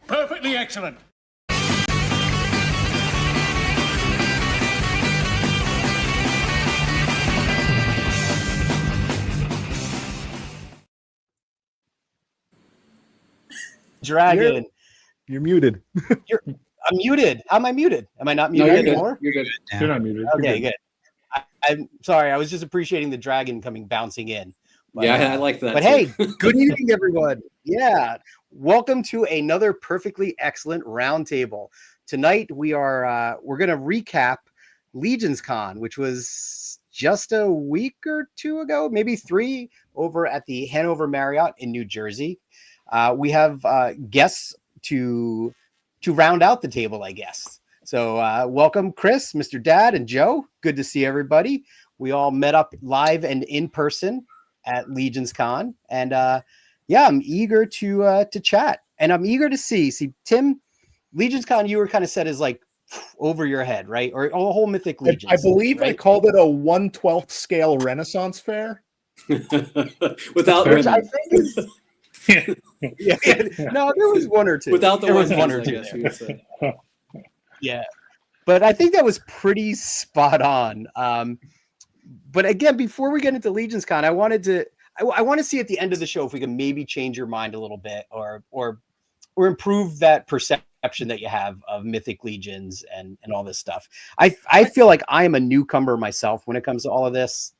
Perfectly excellent. Dragon. You're muted. I'm muted. How am I muted? Am I not muted anymore? You're good. You're not muted. Okay, good. I'm sorry. I was just appreciating the dragon bouncing in. But, Yeah, I like that. But too. hey, good evening, everyone. Yeah, welcome to another perfectly excellent roundtable. Tonight we're going to recap Legionscon, which was just a week or two ago, maybe 3, over at the Hanover Marriott in New Jersey. We have guests to round out the table, I guess. So welcome, Chris, MrDad, and Joe. Good to see everybody. We all met up live and in person at Legionscon, and I'm eager to chat, and I'm eager to see Tim. Legionscon, you were kind of said is like over your head, right? Or a whole Mythic Legions. I believe right? I called it a 1/12 scale Renaissance fair. Without Which women. I think is. Yeah. No, there was one or two. Without the there was women, one or two. I guess you would say. Yeah, but I think that was pretty spot on. But again, before we get into Legionscon, I want to see at the end of the show if we can maybe change your mind a little bit, or improve that perception that you have of Mythic Legions and all this stuff. I feel like I am a newcomer myself when it comes to all of this.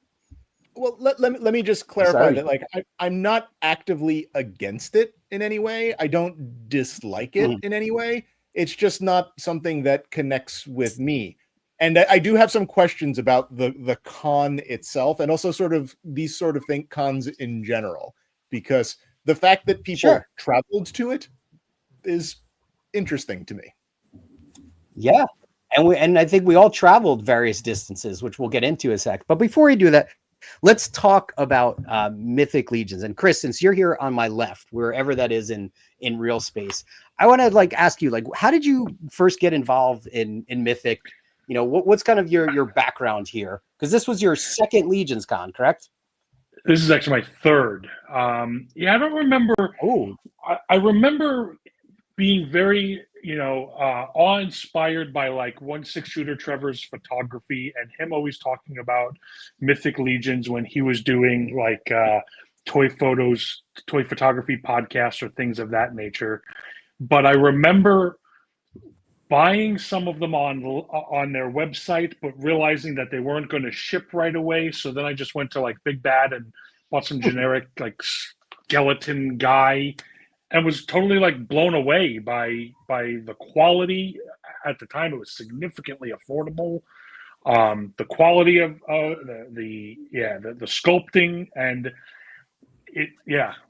Well, let me just clarify that, like, I'm not actively against it in any way. I don't dislike it in any way. It's just not something that connects with me. And I do have some questions about the con itself, and also sort of these sort of cons in general, because the fact that people traveled to it is interesting to me. Yeah, and I think we all traveled various distances, which we'll get into in a sec. But before we do that, let's talk about Mythic Legions. And Chris, since you're here on my left, wherever that is in real space, I want to ask you, how did you first get involved in Mythic? You know, what's kind of your background here? Because this was your second Legionscon, correct? This is actually my third. I don't remember. Oh, I remember being very, awe-inspired by 1/6 Trevor's photography, and him always talking about Mythic Legions when he was doing toy photography podcasts or things of that nature. But I remember buying some of them on their website, but realizing that they weren't going to ship right away. So then I just went to Big Bad and bought some generic skeleton guy, and was totally blown away by the quality. At the time, it was significantly affordable. The quality of the sculpting, and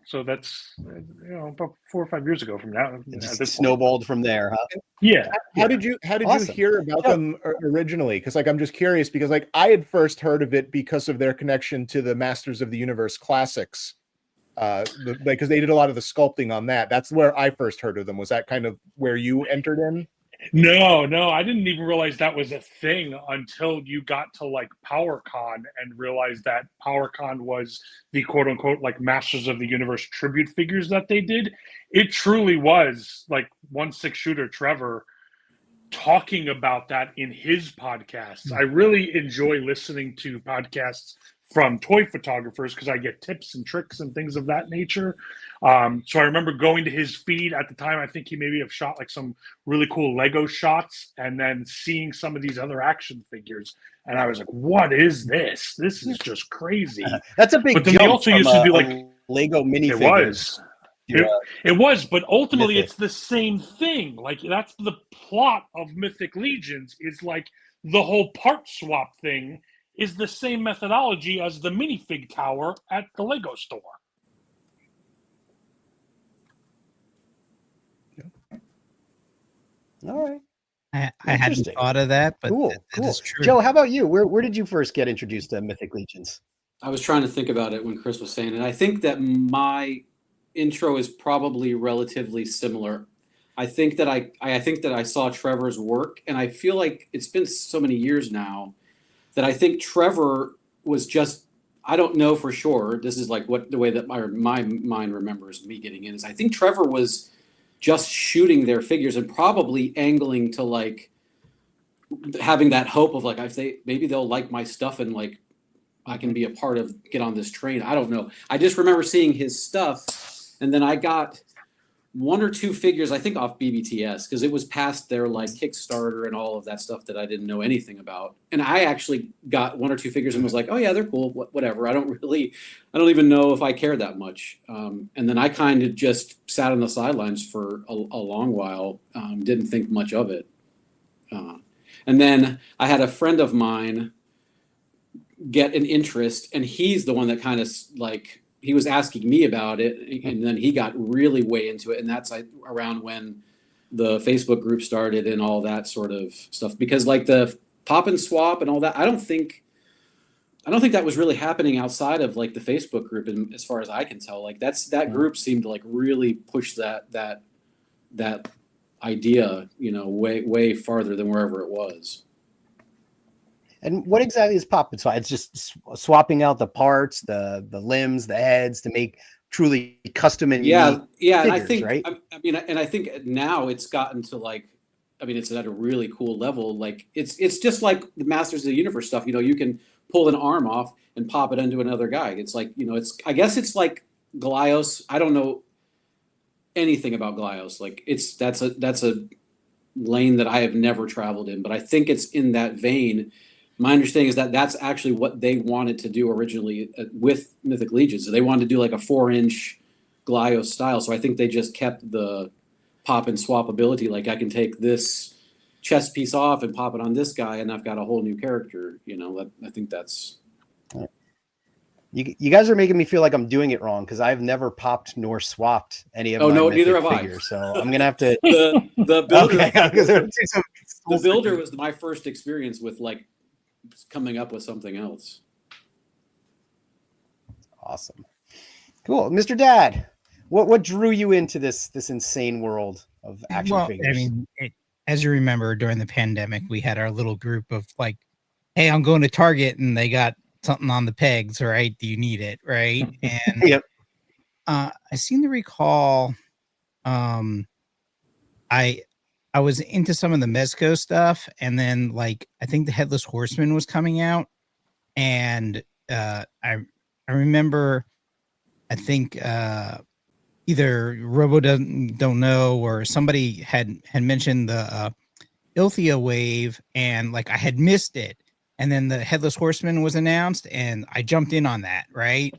so that's about 4 or 5 years ago from now. It just snowballed from there, huh? Yeah. How did you hear about them originally? Because I'm just curious, because I had first heard of it because of their connection to the Masters of the Universe classics. Because they did a lot of the sculpting on that. That's where I first heard of them. Was that kind of where you entered in? No, I didn't even realize that was a thing until you got to PowerCon and realized that PowerCon was the quote unquote Masters of the Universe tribute figures that they did. It truly was 1/6 Trevor talking about that in his podcasts. I really enjoy listening to podcasts from toy photographers because I get tips and tricks and things of that nature. So I remember going to his feed at the time. I think he maybe have shot some really cool Lego shots, and then seeing some of these other action figures. And I was like, what is this? This is just crazy. That's a big But then jump they also used to do Lego minifigures. It was. Yeah. It was, but ultimately Mythic. It's the same thing. That's the plot of Mythic Legions, is the whole part swap thing is the same methodology as the minifig tower at the Lego store. All right. I hadn't thought of that, but cool. that is true. Joe, how about you? Where did you first get introduced to Mythic Legions? I was trying to think about it when Chris was saying it. I think that my intro is probably relatively similar. I think that I saw Trevor's work, and I feel like it's been so many years now that I think Trevor was just, I don't know for sure. This is what the way that my mind remembers me getting in is I think Trevor was just shooting their figures and probably angling to like having that hope of like, maybe they'll like my stuff and like I can be a part of, get on this train. I don't know. I just remember seeing his stuff, and then I got 1 or 2 figures, I think off BBTS, because it was past their like Kickstarter and all of that stuff that I didn't know anything about. And I actually got 1 or 2 figures and was like, oh yeah, they're cool, whatever. I don't even know if I care that much. And then I kind of just sat on the sidelines for a long while, didn't think much of it. And then I had a friend of mine get an interest, and he's the one that kind of like, he was asking me about it, and then he got really way into it. And that's around when the Facebook group started and all that sort of stuff, because like the pop and swap and all that, I don't think that was really happening outside of like the Facebook group. And as far as I can tell, like that group seemed to like really push that idea, way farther than wherever it was. And what exactly is pop and swap? It's just swapping out the parts, the limbs, the heads to make truly custom and unique figures, and I think, right? I think now it's gotten to like, it's at a really cool level. Like it's just like the Masters of the Universe stuff. You can pull an arm off and pop it into another guy. It's like, I guess it's like Glyos. I don't know anything about Glyos. Like that's a lane that I have never traveled in, but I think it's in that vein. My understanding is that that's actually what they wanted to do originally with Mythic Legions. So they wanted to do like a 4-inch Glyos style. So I think they just kept the pop and swap ability. Like I can take this chest piece off and pop it on this guy, and I've got a whole new character. I think that's. You guys are making me feel like I'm doing it wrong, because I've never popped nor swapped any of my neither have figures. So I'm gonna have to. the builder. Okay, the builder was my first experience with like coming up with something else. Awesome. Cool. MrDad, what drew you into this insane world of action figures? As you remember, during the pandemic, we had our little group of like, hey, I'm going to Target and they got something on the pegs, right? Do you need it? Right. And Yep. I seem to recall I was into some of the Mezco stuff, and then like I think the Headless Horseman was coming out, and I remember I think either Robo don't know or somebody had mentioned the Ilthea wave, and like I had missed it, and then the Headless Horseman was announced, and I jumped in on that, right?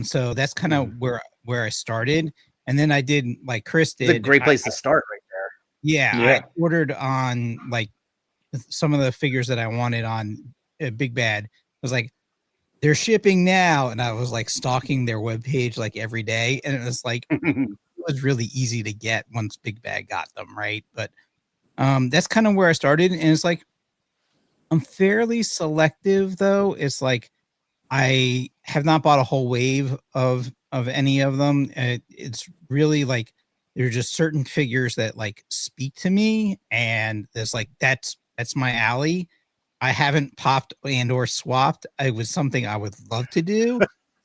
So that's kind of where I started, and then I did like Chris did. It's a great place to start, right there. Yeah, I ordered on like some of the figures that I wanted on Big Bad. I was like, they're shipping now, and I was like stalking their webpage like every day, and it was like it was really easy to get once Big Bad got them, right? But that's kind of where I started, and it's like I'm fairly selective though. It's like I have not bought a whole wave of any of them. It's really like there are just certain figures that like speak to me, and there's like that's my alley. I haven't popped and or swapped. It was something I would love to do.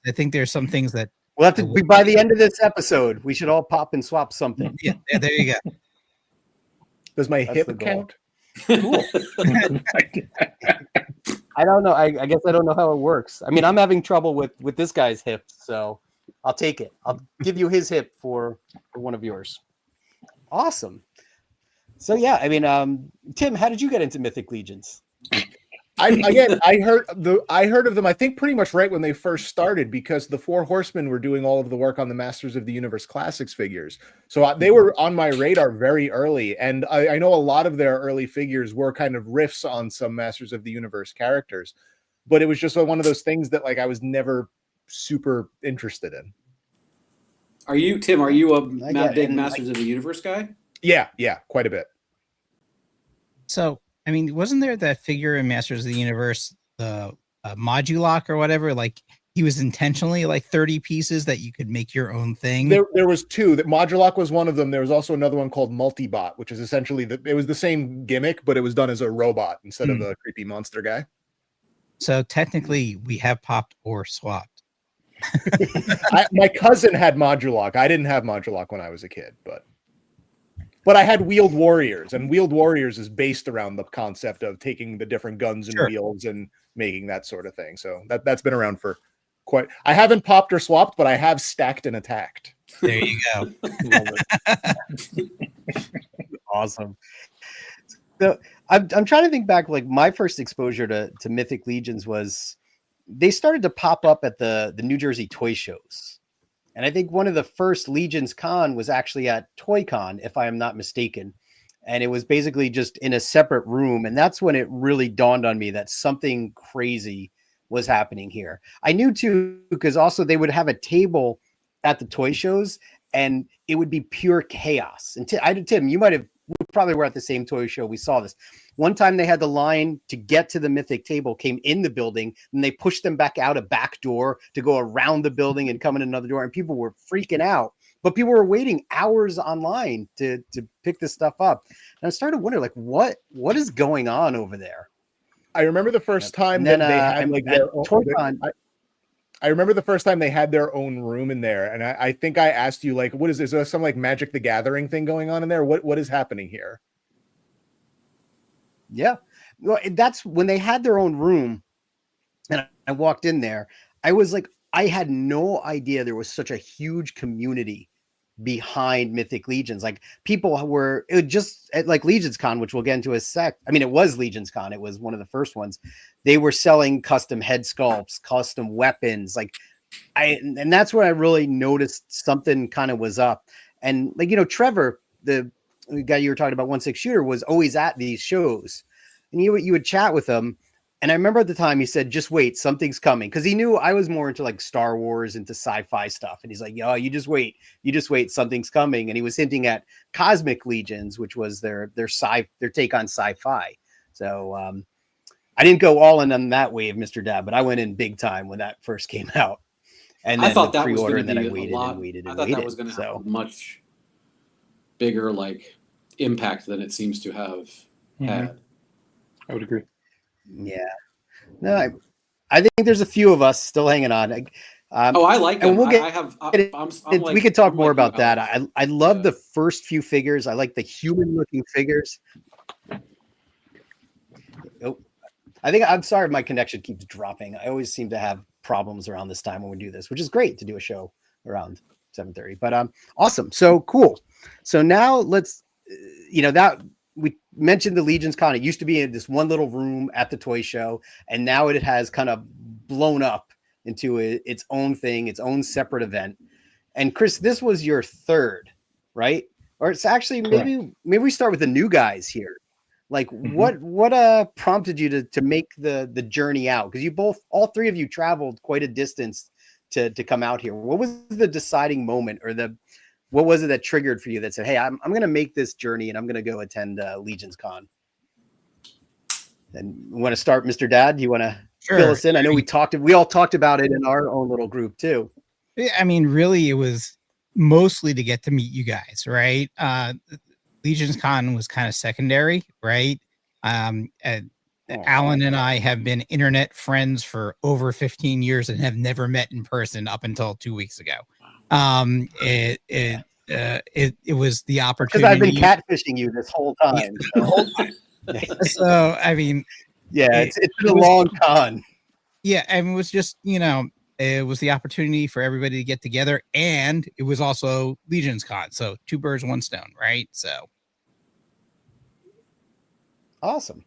I think there's some things that we'll have to be by the end of this episode. We should all pop and swap something. Yeah, there you go. Does my hip count? Cool. I don't know. I guess I don't know how it works. I mean, I'm having trouble with this guy's hip, so I'll take it. I'll give you his hip for one of yours. Awesome. So yeah, I mean, Tim, how did you get into Mythic Legions? I heard of them, I think pretty much right when they first started, because the Four Horsemen were doing all of the work on the Masters of the Universe Classics figures. So they were on my radar very early. And I know a lot of their early figures were kind of riffs on some Masters of the Universe characters, but it was just one of those things that like I was never super interested in. Are you a big Masters of the Universe guy? Yeah, quite a bit. So I mean, wasn't there that figure in Masters of the Universe, the Modulock or whatever? Like he was intentionally like 30 pieces that you could make your own thing. There was two. That Modulock was one of them. There was also another one called Multibot, which is essentially it was the same gimmick, but it was done as a robot instead of a creepy monster guy. So technically, we have popped or swapped. My cousin had Modulock. I didn't have Modulock when I was a kid, but but I had Wheeled Warriors, and Wheeled Warriors is based around the concept of taking the different guns and wheels and making that sort of thing. So that's been around for quite. I haven't popped or swapped, but I have stacked and attacked. There you go. Awesome. So I'm trying to think back. Like my first exposure to Mythic Legions was they started to pop up at the New Jersey toy shows, and I think one of the first Legionscon was actually at ToyCon, if I am not mistaken, and it was basically just in a separate room, and that's when it really dawned on me that something crazy was happening here. I knew too because also they would have a table at the toy shows, and it would be pure chaos. And Tim, you might have. We probably were at the same toy show. We saw this. One time they had the line to get to the Mythic table came in the building, and they pushed them back out a back door to go around the building and come in another door. And people were freaking out, but people were waiting hours online to pick this stuff up. And I started wondering, like, what is going on over there? I remember the first time that they had like their own, I remember the first time they had their own room in there, and I think I asked you, like, what is there some like Magic the Gathering thing going on in there? What is happening here? Yeah, well, that's when they had their own room, and I walked in there. I was like, I had no idea there was such a huge community behind Mythic Legions. Like people were just like Legionscon, which we'll get into a sec. I mean, it was Legionscon. It was one of the first ones. They were selling custom head sculpts, custom weapons. And that's where I really noticed something kind of was up. And like, Trevor, the guy you were talking about, 1/6 shooter, was always at these shows, and you would chat with him. And I remember at the time he said, just wait, something's coming. Because he knew I was more into like Star Wars, into sci-fi stuff. And he's like, yo, you just wait, something's coming. And he was hinting at Cosmic Legions, which was their take on sci-fi. So I didn't go all in on that wave, MrDad, but I went in big time when that first came out. And then I thought that was pre-order, going to and then be I waited a lot. and waited I and thought waited. that was going to have a much bigger like impact than it seems to have had. I would agree. Yeah, no, I think there's a few of us still hanging on. I like them. And we'll get. We could talk more about that. I love the first few figures. I like the human-looking figures. Oh, I'm sorry, my connection keeps dropping. I always seem to have problems around this time when we do this, which is great to do a show around 7:30. But awesome. So cool. So now let's, that. We mentioned the Legionscon. It used to be in this one little room at the toy show, and now it has kind of blown up into its own thing, its own separate event. And Chris, this was your third, right? Or it's actually maybe we start with the new guys here. Like what prompted you to make the journey out? Because all three of you traveled quite a distance to come out here. What was the deciding moment, or what was it that triggered for you that said, hey, I'm going to make this journey and I'm going to go attend Legionscon? And we want to start, MrDad? You want to fill us in? I know we all talked about it in our own little group too. I mean, really, it was mostly to get to meet you guys, right? Legionscon was kind of secondary, right? Alan and I have been internet friends for over 15 years and have never met in person up until 2 weeks ago. It was the opportunity, because I've been catfishing you this whole time. So I mean, yeah, it's been a long con. Yeah, I mean, it was just it was the opportunity for everybody to get together, and it was also Legionscon, so 2 birds, 1 stone, right? So awesome.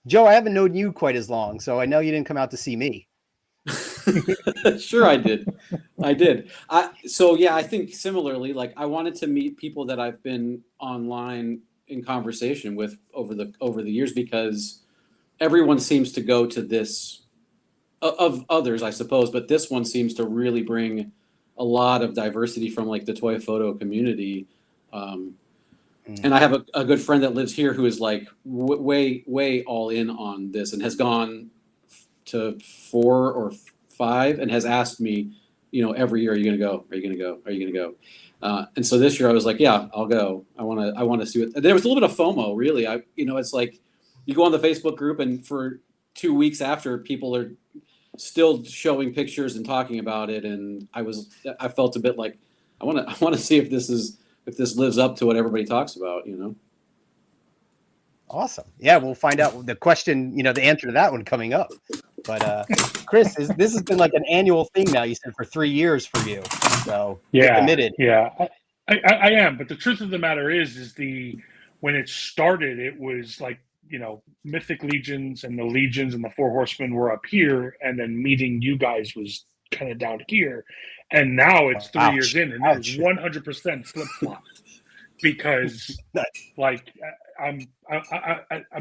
Joe, I haven't known you quite as long, so I know you didn't come out to see me. Sure, I did. So yeah, I think similarly, like I wanted to meet people that I've been online in conversation with over the years, because everyone seems to go to this, of others, I suppose, but this one seems to really bring a lot of diversity from like the toy photo community. And I have a good friend that lives here who is like way all in on this and has gone to 4 or 5 and has asked me, every year, are you going to go? Are you going to go? Are you going to go? And so this year I was like, yeah, I'll go. I want to see it. There was a little bit of FOMO, really. It's like you go on the Facebook group, and for 2 weeks after, people are still showing pictures and talking about it. And I felt a bit like, I want to see if this is if this lives up to what everybody talks about, you know. Awesome. Yeah, we'll find out the question, the answer to that one coming up. But Chris, this has been like an annual thing now, you said, for 3 years for you. So you're committed. Yeah. I am, but the truth of the matter is when it started, it was like, Mythic Legions and the Legions and the Four Horsemen were up here, and then meeting you guys was kind of down here. And now it's 3 years in, and it is 100% flip flop because like I'm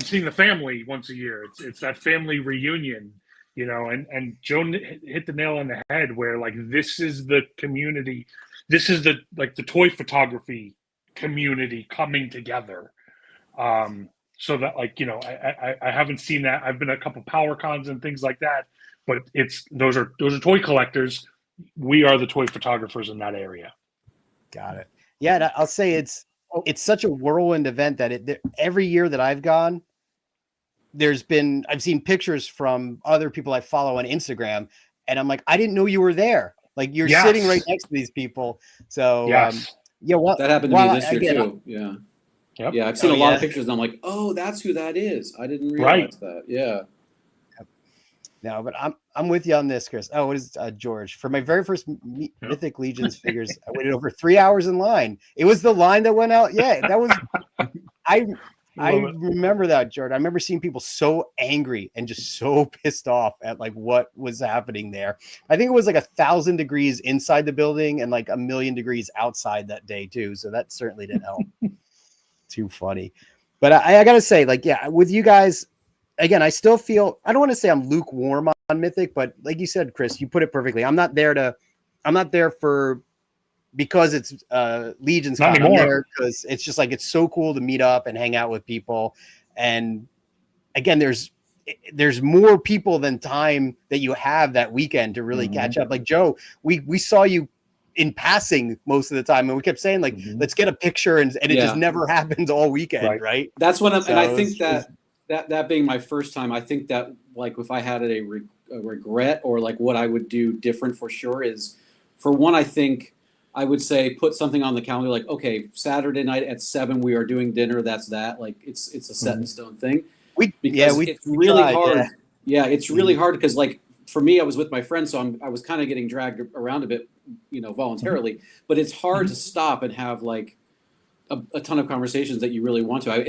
seeing the family once a year. It's that family reunion, and Joe hit the nail on the head where like this is the community, this is the toy photography community coming together. So that I haven't seen that. I've been at a couple power cons and things like that, but those are toy collectors. We are the toy photographers in that area. Got it. Yeah, and I'll say it's such a whirlwind event that every year that I've gone, I've seen pictures from other people I follow on Instagram, and I'm like, I didn't know you were there. Like you're sitting right next to these people. So well, that happened to me this year too. Yeah. Yep. Yeah, I've seen a lot of pictures, and I'm like, oh, that's who that is. I didn't realize that. Yeah. No, but I'm with you on this, Chris. Oh, what is George? For my very first Mythic Legions figures, I waited over 3 hours in line. It was the line that went out. Yeah, that was. I remember that, George. I remember seeing people so angry and just so pissed off at like what was happening there. I think it was like 1,000 degrees inside the building and like 1,000,000 degrees outside that day too. So that certainly didn't help. Too funny. But I gotta say, like, yeah, with you guys. Again, I still feel, I don't want to say I'm lukewarm on Mythic, but like you said, Chris, you put it perfectly. I'm not there because it's Legionscon. I'm there because it's just like, it's so cool to meet up and hang out with people. And again, there's more people than time that you have that weekend to really catch up. Like Joe, we saw you in passing most of the time, and we kept saying like, let's get a picture, and it just never happens all weekend, right? That's what and I think that being my first time, I think that like if I had a regret or like what I would do different for sure is, for one, I think I would say put something on the calendar like, okay, Saturday night at 7 we are doing dinner. That's that. Like it's a set in stone thing. It's really hard. Yeah, it's really hard because like for me, I was with my friends, so I was kind of getting dragged around a bit, voluntarily. But it's hard to stop and have like a ton of conversations that you really want to.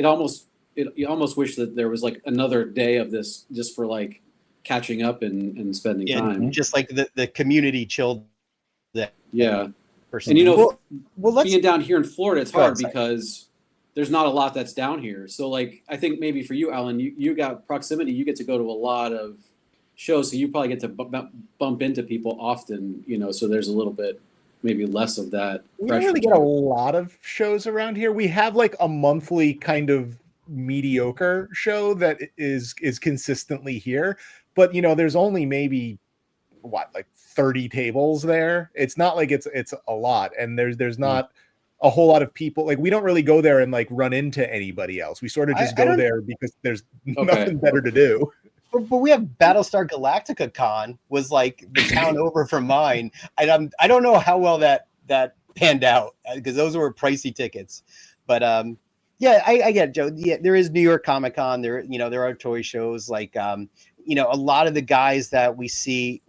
You almost wish that there was like another day of this just for like catching up and spending time. Just like the community chilled. Yeah. And being down here in Florida, it's hard because there's not a lot that's down here. So like, I think maybe for you, Alan, you got proximity, you get to go to a lot of shows. So you probably get to bump into people often, so there's a little bit, maybe less of that. We don't really get a lot of shows around here. We have like a monthly kind of mediocre show that is consistently here, but there's only maybe like 30 tables there. It's not like it's a lot, and there's not a whole lot of people. Like we don't really go there and like run into anybody else. We sort of just go there because there's nothing better to do. But we have Battlestar Galactica Con was like the town over from mine. I don't know how well that panned out because those were pricey tickets, but yeah, I get it, Joe. Yeah, there is New York Comic Con. There are toy shows like, a lot of the guys that we see,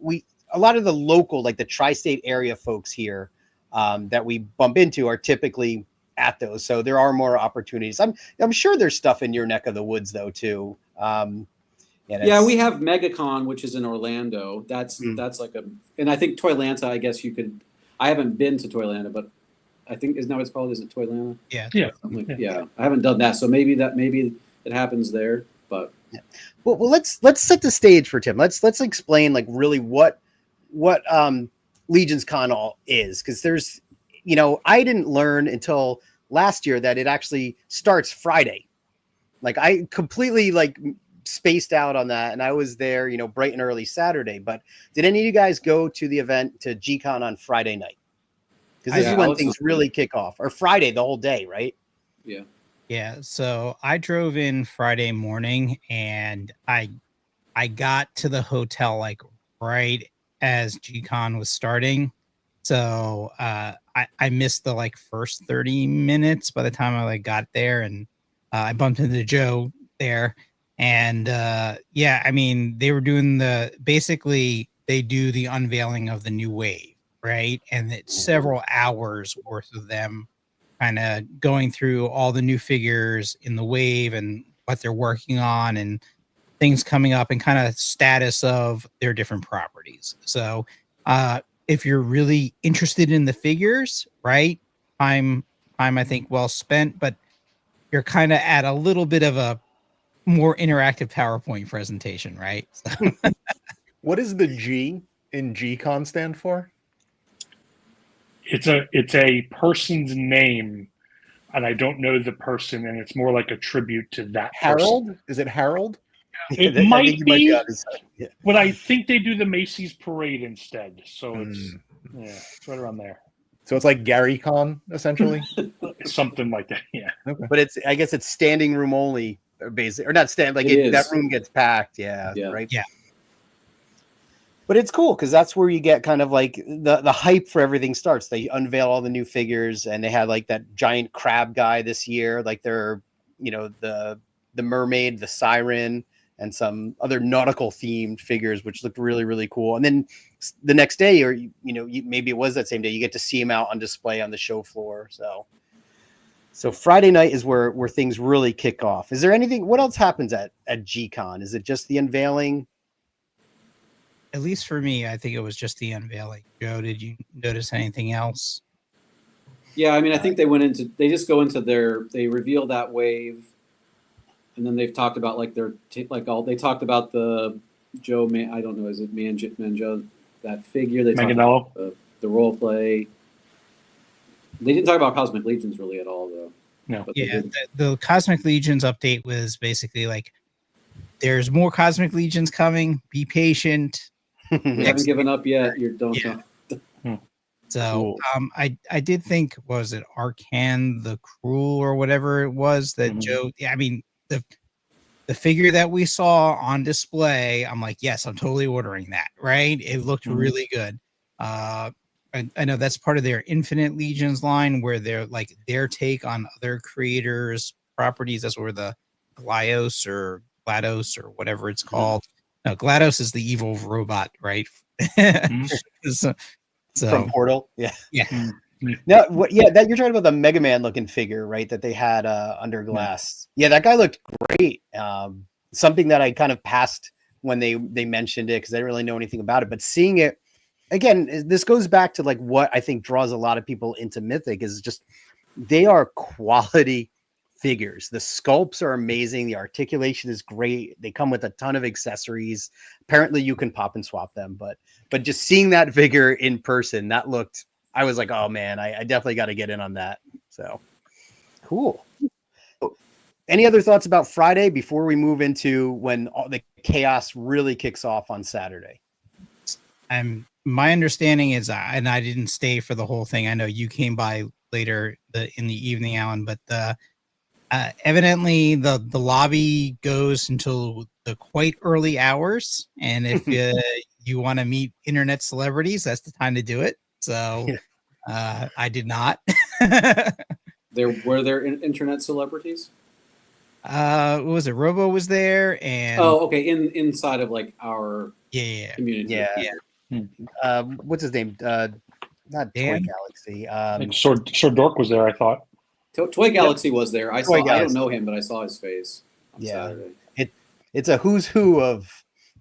a lot of the local, like the tri-state area folks here that we bump into are typically at those. So there are more opportunities. I'm sure there's stuff in your neck of the woods though, too. Yeah, we have MegaCon, which is in Orlando. That's like and I think Toylanta, I guess you could, I haven't been to Toylanta, but I think isn't that what it's called? Is it Toylanta? Yeah. I haven't done that, so maybe it happens there. But well, let's set the stage for Tim. Let's explain like really what Legionscon all is, because there's I didn't learn until last year that it actually starts Friday. Like I completely like spaced out on that, and I was there bright and early Saturday. But did any of you guys go to the event to G-Con on Friday night? Because this is when things really kick off, or Friday, the whole day, right? Yeah. Yeah. So I drove in Friday morning, and I got to the hotel like right as G-Con was starting. So I missed the like first 30 minutes by the time I like got there, and I bumped into Joe there. And yeah, I mean, they were doing basically they do the unveiling of the new wave, right? And it's several hours worth of them kind of going through all the new figures in the wave and what they're working on and things coming up and kind of status of their different properties. So if you're really interested in the figures, right? Time I think well spent, but you're kind of at a little bit of a more interactive PowerPoint presentation, right? So, What does the G in G-Con stand for? It's a person's name, and I don't know the person, and it's more like a tribute to that Harold? person. Is it Harold? It I might think you be be, honest. Yeah. but I think they do the Macy's parade instead. So it's right around there. So it's like Gary Con, essentially? Something like that. Yeah. Okay. But I guess it's standing room only, basically, or not stand like that room gets packed. Yeah, right. Yeah. But it's cool because that's where you get kind of like the hype for everything starts. They unveil all the new figures, and they had like that giant crab guy this year. Like they're, the mermaid, the siren, and some other nautical themed figures, which looked really, really cool. And then the next day, or maybe it was that same day, you get to see them out on display on the show floor. So Friday night is where things really kick off. Is there anything? What else happens at G-Con? Is it just the unveiling? at least for me, I think it was just the unveiling. Joe, did you notice anything else? Yeah, I mean, I think they just go into they reveal that wave, and then they've talked about like they talked about the Joe Man, I don't know, is it Manjo, that figure? They talked about the role play. They didn't talk about Cosmic Legions really at all, though. No. But Yeah, the Cosmic Legions update was basically like, there's more Cosmic Legions coming. Be patient. We haven't given up yet. You don't. Yeah. So I did think, was it Arcan the Cruel or whatever it was that Joe? Yeah, I mean the figure that we saw on display, I'm like, yes, I'm totally ordering that. Right? It looked really good. I know that's part of their Infinite Legions line, where they're like their take on other creators' properties. That's where the GLaDOS or whatever it's called. No, GLaDOS is the evil robot, right? So from Portal, yeah. Now, that you're talking about the Mega Man looking figure, right? That they had under glass. Yeah, that guy looked great. Something that I kind of passed when they mentioned it because I didn't really know anything about it. But seeing it again, this goes back to like what I think draws a lot of people into Mythic is just they are quality figures. The sculpts are amazing. The articulation is great. They come with a ton of accessories. Apparently you can pop and swap them, but just seeing that figure in person, I was like, oh man, I definitely got to get in on that. So cool. Any other thoughts about Friday before we move into when all the chaos really kicks off on Saturday? My understanding is, and I didn't stay for the whole thing. I know you came by later in the evening, Alan, but evidently the lobby goes until the quite early hours, and if you want to meet internet celebrities, that's the time to do it. So I did not. Were there internet celebrities? What was it? Robo was there, and okay, inside of like our community. What's his name? Not Dan? Toy Galaxy. Sir Dork was there, I thought. Toy Galaxy was there. I don't know him, but I saw his face on Saturday. It's a who's who of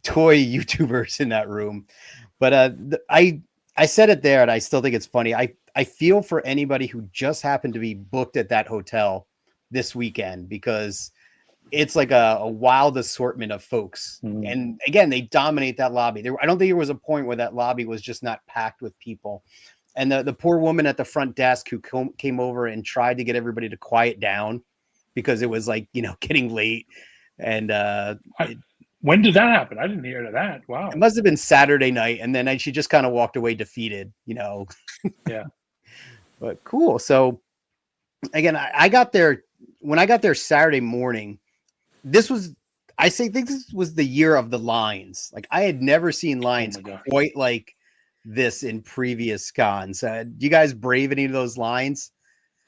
toy YouTubers in that room. But I said it there, and I still think it's funny. I feel for anybody who just happened to be booked at that hotel this weekend, because it's like a wild assortment of folks. And again, they dominate that lobby. I don't think there was a point where that lobby was just not packed with people. And the poor woman at the front desk who came over and tried to get everybody to quiet down because it was like, getting late. And when did that happen? I didn't hear that. Wow. It must have been Saturday night. And then she just kind of walked away defeated, Yeah. But cool. So again, I got there when I got there Saturday morning. This was the year of the lines. Like I had never seen lines quite like this in previous cons. Do you guys brave any of those lines?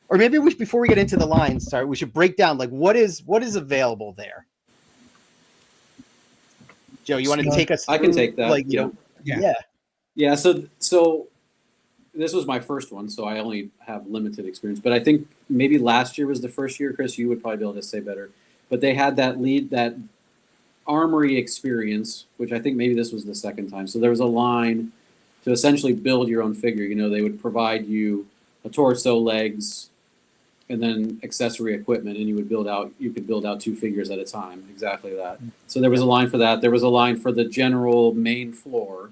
Or maybe before we get into the lines, sorry, we should break down like what is available there. Joe, you want to take us? I can take that. Like, yeah. So this was my first one, so I only have limited experience. But I think maybe last year was the first year, Chris. You would probably be able to say better. But they had that Armory experience, which I think maybe this was the second time. So there was a line to essentially build your own figure. You know, they would provide you a torso, legs, and then accessory equipment, and you could build out 2 figures at a time. Exactly that. So there was a line for that. There was a line for the general main floor.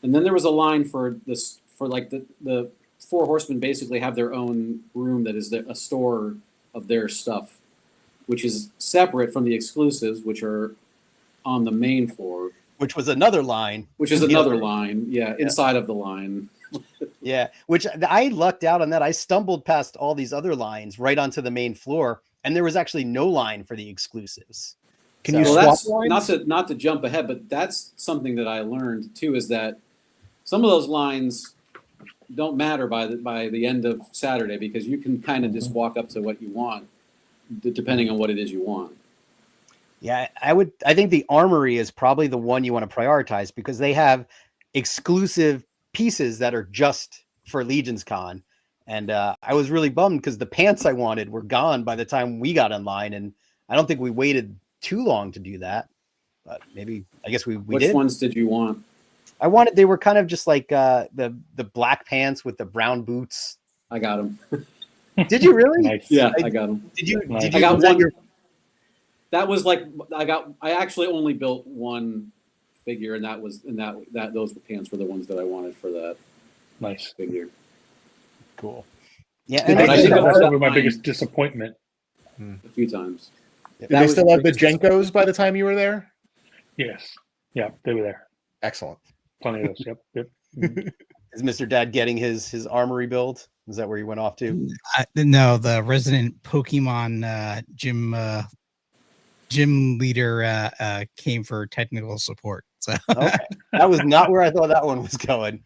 And then there was a line for this, for like the 4 horsemen basically have their own room that is a store of their stuff, which is separate from the exclusives, which are on the main floor. Which was another line. Which is another line, inside of the line. Yeah, which I lucked out on that. I stumbled past all these other lines right onto the main floor, and there was actually no line for the exclusives. Can you swap lines? lines? Not to jump ahead, but that's something that I learned too, is that some of those lines don't matter by the end of Saturday, because you can kind of just walk up to what you want, depending on what it is you want. Yeah, I think the Armory is probably the one you want to prioritize, because they have exclusive pieces that are just for Legionscon. And I was really bummed because the pants I wanted were gone by the time we got online, and I don't think we waited too long to do that. But maybe, I guess we did. Which ones did you want? They were kind of just like the black pants with the brown boots. I got them. Did you really? Nice. Yeah, I got them. Did you? Nice. Did you? I got was that one. your- That was like I actually only built one figure, and those pants were the ones that I wanted for that Nice. figure. Cool. Yeah, Did and I I think think that was that probably my line biggest disappointment. a few times. Did That they was still the have the biggest Jenkos by the time you were there? Yes. Yeah, they were there. Excellent. Plenty of those. Yep. Mhm. is MrDad getting his Armory build? Is that where you went off to? No, the resident Pokemon gym leader came for technical support. So Okay, that was not where I thought that one was going.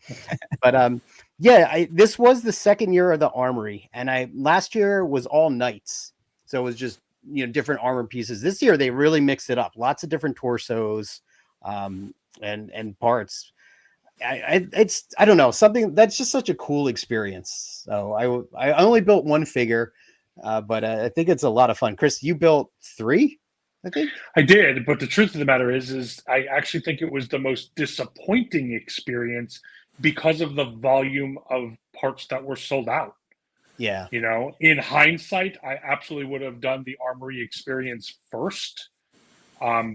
But this was the second year of the Armory, and last year was all knights, so it was just different armor pieces. This year they really mixed it up, lots of different torsos, and parts. I don't know, something that's just such a cool experience. So I only built one figure, but I think it's a lot of fun. Chris, you built 3, I think. I did, but the truth of the matter is I actually think it was the most disappointing experience because of the volume of parts that were sold out. Yeah. In hindsight, I absolutely would have done the Armory experience first,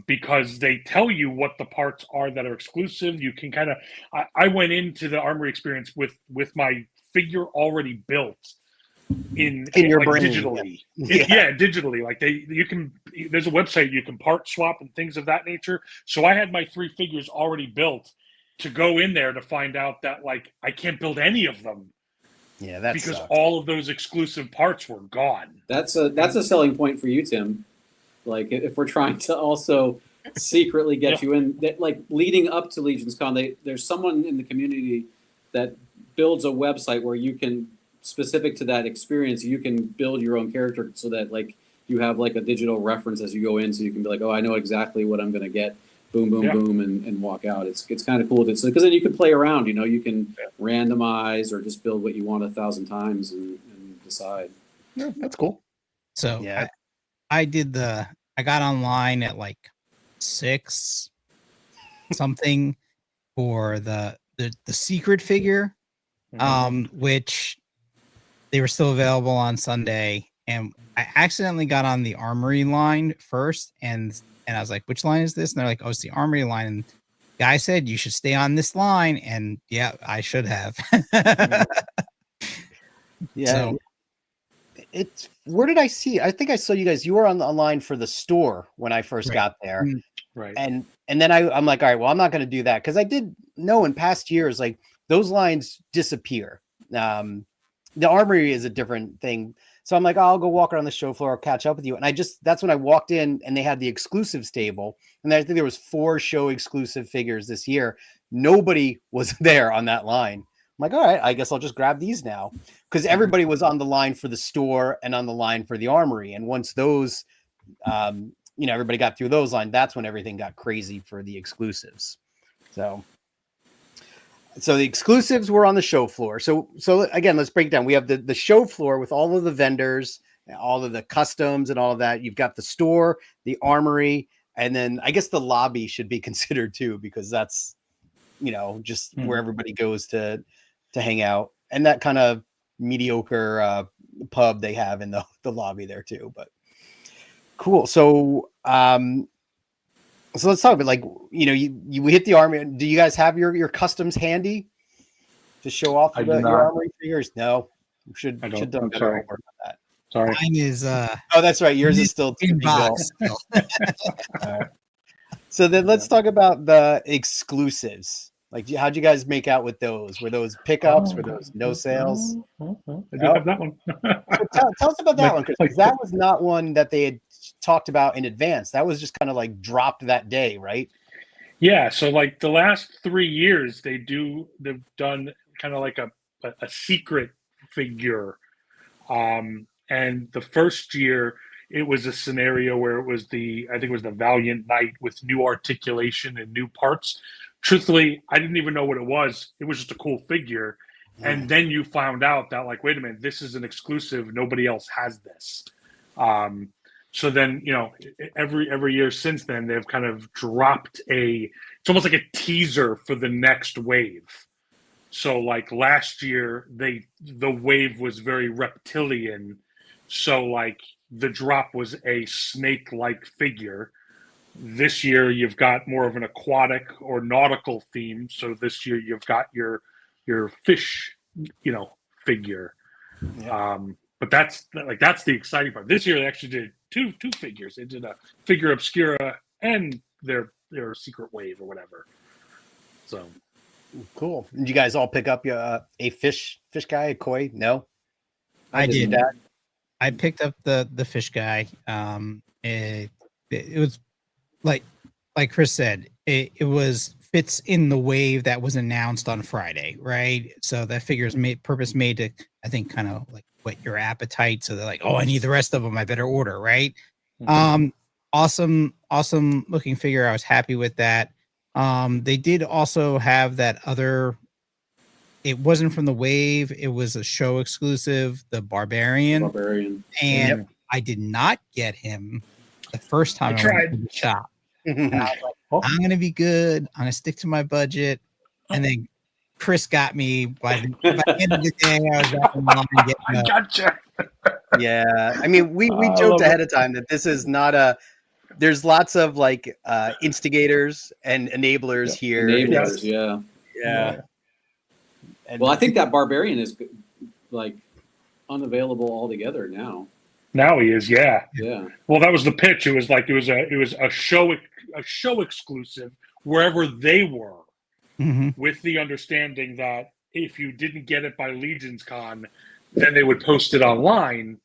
because they tell you what the parts are that are exclusive. You can kind of. I went into the Armory experience with my figure already built in your like, brain, digitally. yeah. Digitally. Like there's a website you can part swap and things of that nature. So I had my 3 figures already built to go in there to find out that like I can't build any of them. Yeah, that's because all of those exclusive parts were gone. That's a selling point for you, Tim. Like if we're trying to also secretly get you in, that like leading up to Legionscon, there's someone in the community that builds a website where you can, specific to that experience, you can build your own character so that like you have like a digital reference as you go in, so you can be like, oh, I know exactly what I'm going to get. Boom, boom, boom, and walk out. It's kind of cool because then you can play around. You can randomize or just build what you want 1,000 times and decide. Yeah, that's cool. So yeah, I got online at like 6 something for the secret figure, which they were still available on Sunday, and I accidentally got on the Armory line first, and I was like, which line is this? And they're like, oh, it's the Armory line. And the guy said you should stay on this line, and yeah, I should have. Yeah. So, it's where did I see? I think I saw you guys. You were on the line for the store when I first got there, right? And then I'm like, all right, well, I'm not going to do that because I did know in past years like those lines disappear. The Armory is a different thing, so I'm like, oh, I'll go walk around the show floor. I'll catch up with you. And that's when I walked in and they had the exclusives table, and I think there was 4 show exclusive figures this year. nobody was there on that line. I'm like, all right, I guess I'll just grab these now, because everybody was on the line for the store and on the line for the Armory. And once those, everybody got through those lines, that's when everything got crazy for the exclusives. So the exclusives were on the show floor. So again, let's break down. We have the show floor with all of the vendors, all of the customs and all of that. You've got the store, the Armory, and then I guess the lobby should be considered too, because that's, just where everybody goes to hang out, and that kind of mediocre pub they have in the lobby there too. But cool. So let's talk about, we hit the Armory. Do you guys have your customs handy to show off your Armory figures? No, should done better work on that. Sorry. Mine is oh, that's right. Yours is still in box. All right. So then let's talk about the exclusives. Like, how'd you guys make out with those? Were those pickups? Were those no sales? I do have that one. Tell us about that one, because that was not one that they had talked about in advance. That was just kind of like dropped that day, right? Yeah. So like the last 3 years, they've done kind of like a secret figure. And the first year, it was a scenario where I think it was the Valiant Knight with new articulation and new parts. Truthfully, I didn't even know what it was. It was just a cool figure. And then you found out that, like, wait a minute, this is an exclusive. Nobody else has this. So then, every year since then, they've kind of dropped it's almost like a teaser for the next wave. So like last year, the wave was very reptilian. So like the drop was a snake-like figure. This year, you've got more of an aquatic or nautical theme. So this year, you've got your fish, figure. Yeah. But that's the exciting part. This year, they actually did two figures. They did a figure obscura and their secret wave or whatever. So cool. Did you guys all pick up a fish guy, a koi? No, I did. That. I picked up the fish guy. It was like Chris said, it fits in the wave that was announced on Friday, right? So that figure is made to, I think, kind of like whet your appetite. So they're like, oh, I need the rest of them. I better order, right? Mm-hmm. Awesome looking figure. I was happy with that. They did also have that other. It wasn't from the wave. It was a show exclusive, the Barbarian. And I did not get him the first time I went to the shop. And I was like, I'm going to be good. I'm going to stick to my budget. And then Chris got me by the end of the day. I was up in line getting I gotcha. Yeah. I mean, we joked ahead of time that this is not there's lots of like instigators and enablers here. Enablers, yeah. And well, I think that Barbarian is like unavailable altogether now. Now he is, yeah. Well, that was the pitch. It was a show exclusive wherever they were, with the understanding that if you didn't get it by Legionscon, then they would post it online.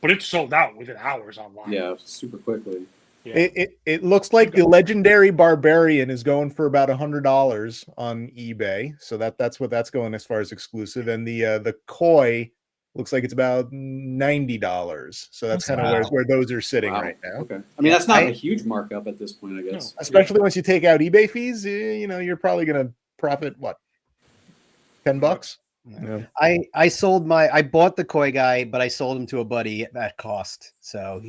But it sold out within hours online. Yeah, super quickly. Yeah. It looks like the legendary Barbarian is going for about $100 on eBay. So that's what that's going as far as exclusive. And the koi looks like it's about $90. So that's kind of where those are sitting right now. Okay. I mean, that's not a huge markup at this point, I guess. No. Especially once you take out eBay fees, you're probably going to profit what? $10? Yeah. I bought the koi guy, but I sold him to a buddy at cost. So,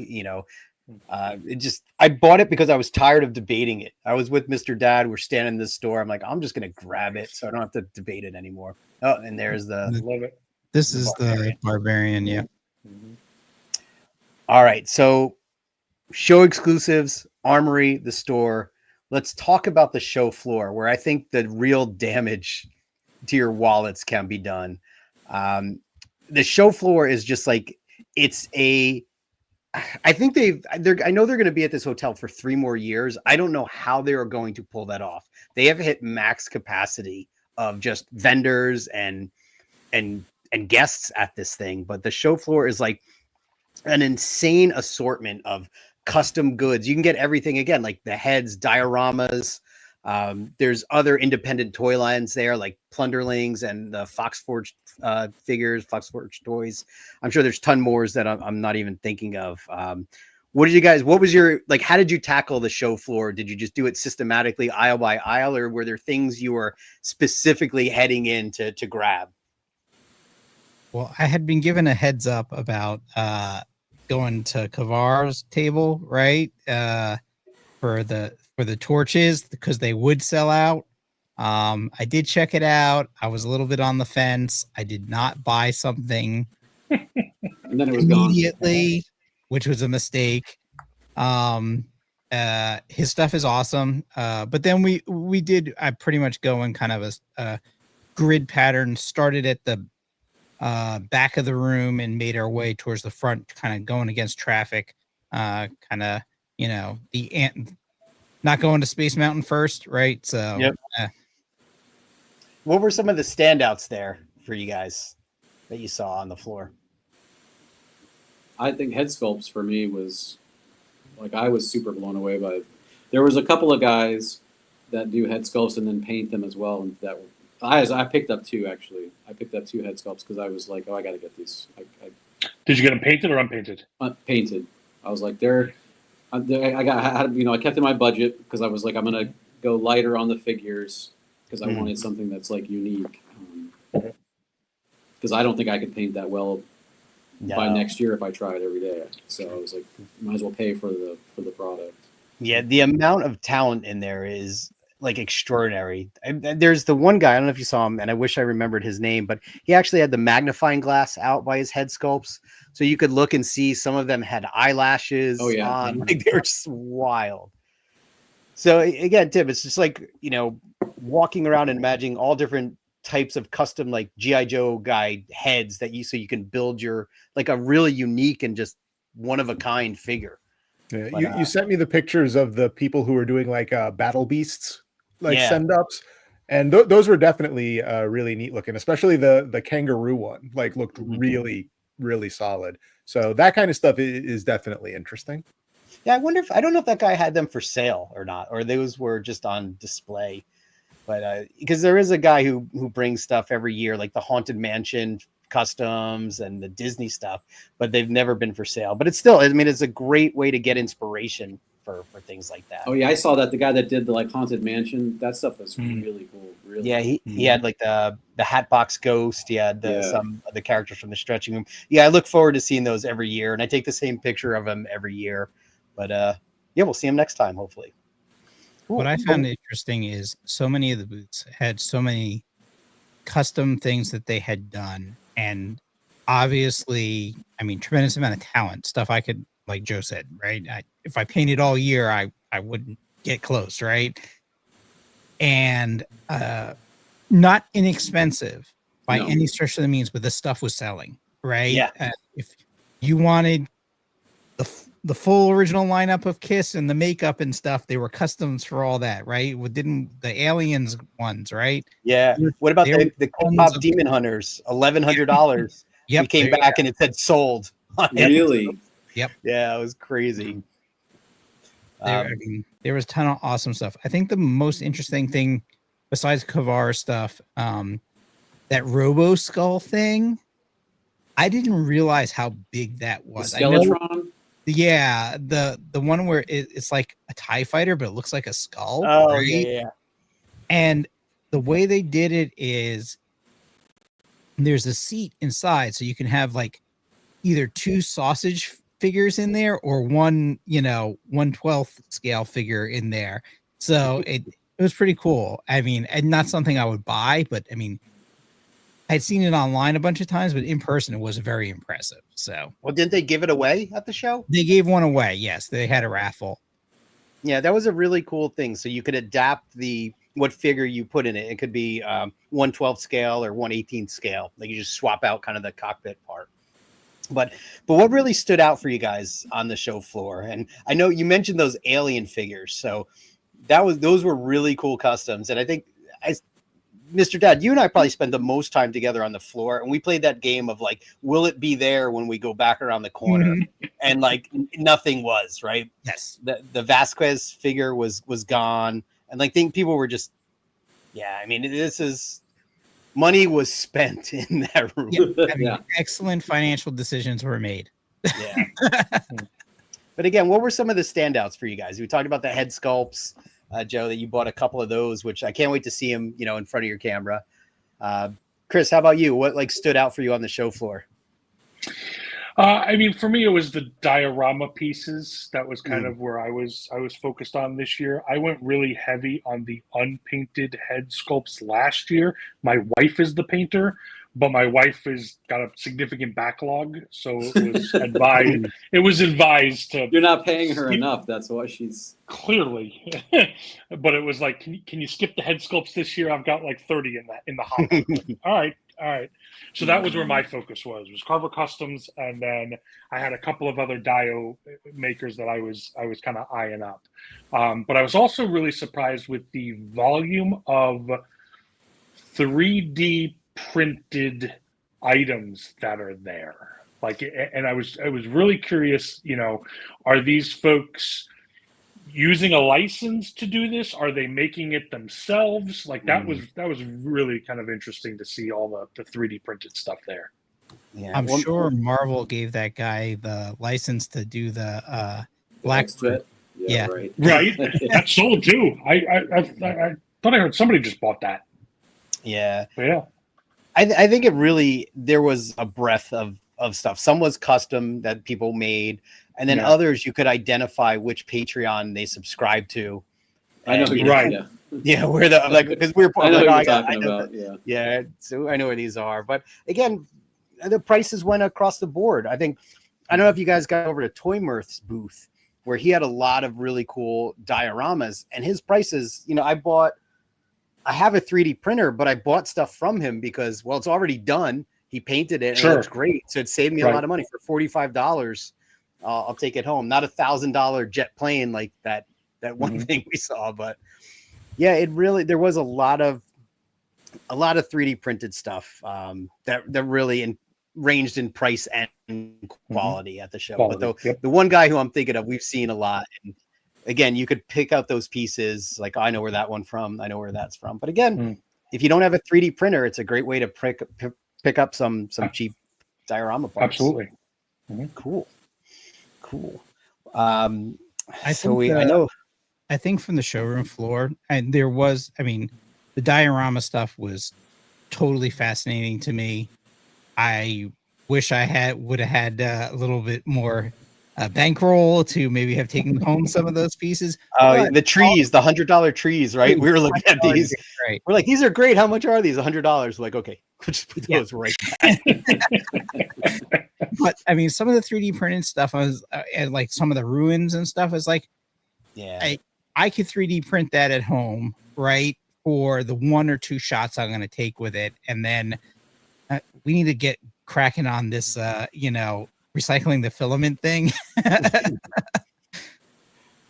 I bought it because I was tired of debating it. I was with MrDad. We're standing in the store. I'm like, I'm just going to grab it so I don't have to debate it anymore. Oh, and there's love it. This is the Barbarian. Yeah. Mm-hmm. All right. So show exclusives, Armory, the store. Let's talk about the show floor, where I think the real damage to your wallets can be done. The show floor is just like, I think I know they're going to be at this hotel for 3 more years. I don't know how they are going to pull that off. They have hit max capacity of just vendors and guests at this thing, but the show floor is like an insane assortment of custom goods. You can get everything, again, like the heads, dioramas, There's other independent toy lines there, like Plunderlings and the Foxforge figures, Foxforge toys. I'm sure there's ton more that I'm not even thinking of. What was your, like, how did you tackle the show floor? Did you just do it systematically aisle by aisle, or were there things you were specifically heading in to grab? Well, I had been given a heads up about going to Kavar's table, right? For the torches, because they would sell out. I did check it out. I was a little bit on the fence. I did not buy something And then it was immediately, gone. which was a mistake. His stuff is awesome. But then I pretty much go in kind of a grid pattern, started at the back of the room and made our way towards the front, kind of going against traffic, kind of, not going to Space Mountain first, right? So, yep. What were some of the standouts there for you guys that you saw on the floor? I think head sculpts for me was, like, I was super blown away by it. There was a couple of guys that do head sculpts and then paint them as well, and that I picked up two, actually. I picked up 2 head sculpts because I was like, oh, I got to get these. Did you get them painted or unpainted? Painted. I was like, I kept in my budget because I was like, I'm gonna go lighter on the figures because I wanted something that's like unique. Because I don't think I could paint that well by next year if I tried every day. So I was like, might as well pay for the product. Yeah, the amount of talent in there is like extraordinary. There's the one guy, I don't know if you saw him, and I wish I remembered his name, but he actually had the magnifying glass out by his head sculpts, so you could look and see some of them had eyelashes on. Like, they were just wild. So again, Tim, it's just like, walking around and imagining all different types of custom, like G.I. Joe guy heads so you can build your, like, a really unique and just one of a kind figure. Yeah, but, you sent me the pictures of the people who were doing like battle beasts, like send ups, and those were definitely really neat looking, especially the kangaroo one, like, looked really, really solid. So that kind of stuff is definitely interesting. Yeah, I don't know if that guy had them for sale or not, or those were just on display. But because there is a guy who brings stuff every year, like the Haunted Mansion customs and the Disney stuff, but they've never been for sale. But it's still, I mean, it's a great way to get inspiration for things like that. Oh yeah, I saw that. The guy that did the Haunted Mansion, that stuff was really cool. Really. Yeah, he had like the Hatbox Ghost. He had some of the characters from the stretching room. Yeah, I look forward to seeing those every year, and I take the same picture of him every year. But we'll see him next time, hopefully. Cool. What I found interesting is so many of the booths had so many custom things that they had done, and obviously, I mean, tremendous amount of talent, stuff I could, like Joe said, right? If I painted all year, I wouldn't get close, right? And not inexpensive by any stretch of the means, but the stuff was selling, right? Yeah. If you wanted the full original lineup of Kiss and the makeup and stuff, they were customs for all that, right? Didn't the Aliens ones, right? Yeah. What about the K-pop Demon Hunters? $1,100. Yep. We came back and it said sold. Really? Yep. Yeah, it was crazy. There was a ton of awesome stuff. I think the most interesting thing, besides Kavar stuff, that Robo Skull thing, I didn't realize how big that was. The Skeletron? Yeah, the one where it's like a TIE fighter, but it looks like a skull. Oh, right? yeah. And the way they did it is there's a seat inside, so you can have like either 2 sausage figures in there or one 1/12 scale figure in there. So it was pretty cool. I mean, and not something I would buy, but I mean, I'd seen it online a bunch of times, but in person it was very impressive. So, well, didn't they give it away at the show? They gave one away. Yes, they had a raffle. Yeah, that was a really cool thing. So you could adapt what figure you put in it. It could be 1/12 scale or 1/18 scale. Like, you just swap out kind of the cockpit part. But what really stood out for you guys on the show floor? And I know you mentioned those alien figures, so those were really cool customs. And I think, MrDad, you and I probably spent the most time together on the floor, and we played that game of like, will it be there when we go back around the corner? And like, nothing was, right? Yes. The Vasquez figure was gone. And like, think people were just, I mean, money was spent in that room. Yeah, I mean, excellent financial decisions were made. Yeah. But again, what were some of the standouts for you guys? We talked about the head sculpts, Joe, that you bought a couple of those, which I can't wait to see them, in front of your camera. Chris, how about you? What stood out for you on the show floor? I mean, for me, it was the diorama pieces. That was kind of where I was focused on this year. I went really heavy on the unpainted head sculpts last year. My wife is the painter, but my wife has got a significant backlog, so it was advised. To. You're not paying her enough. That's why she's clearly. But it was like, can you skip the head sculpts this year? I've got like 30 in the hopper. All right. So that was where my focus was Carver Customs, and then I had a couple of other dio makers that I was kind of eyeing up. But I was also really surprised with the volume of 3D printed items that are there. And I was really curious, are these folks using a license to do this? Are they making it themselves? That was really kind of interesting to see all the 3D printed stuff there. Yeah, I'm sure Marvel gave that guy the license to do the black jet. Yeah, right. That's sold too. I thought I heard somebody just bought that. Yeah, but yeah. I think there was a breadth of stuff. Some was custom that people made, and then others you could identify which Patreon they subscribe to. I know, right? Yeah, we're because we're. I know what you're talking about. Yeah. So I know where these are, but again, the prices went across the board. I don't know if you guys got over to Toy Mirth's booth where he had a lot of really cool dioramas, and his prices. I have a 3D printer, but I bought stuff from him because, it's already done. He painted it, and it looks great. So it saved me a lot of money. For $45, I'll take it home. Not $1,000 jet plane like that one thing we saw, but yeah, there was a lot of 3D printed stuff that really ranged in price and quality at the show. But the one guy who I'm thinking of, we've seen a lot. And again, you could pick out those pieces. Like, I know where that one from. I know where that's from. But again, if you don't have a 3D printer, it's a great way to pick up some cheap diorama parts. Absolutely. Cool. I think from the showroom floor, and the diorama stuff was totally fascinating to me. I wish I would have had a little bit more bankroll to maybe have taken home some of those pieces. The trees, the $100 trees, right? We were looking at these. Right. We're like, these are great. How much are these? $100. We're like, okay, we'll just put those right back. But some of the 3D printed stuff and like some of the ruins and stuff is like, I could 3D print that at home, right? For the 1 or 2 shots I'm going to take with it. And then we need to get cracking on this, recycling the filament thing.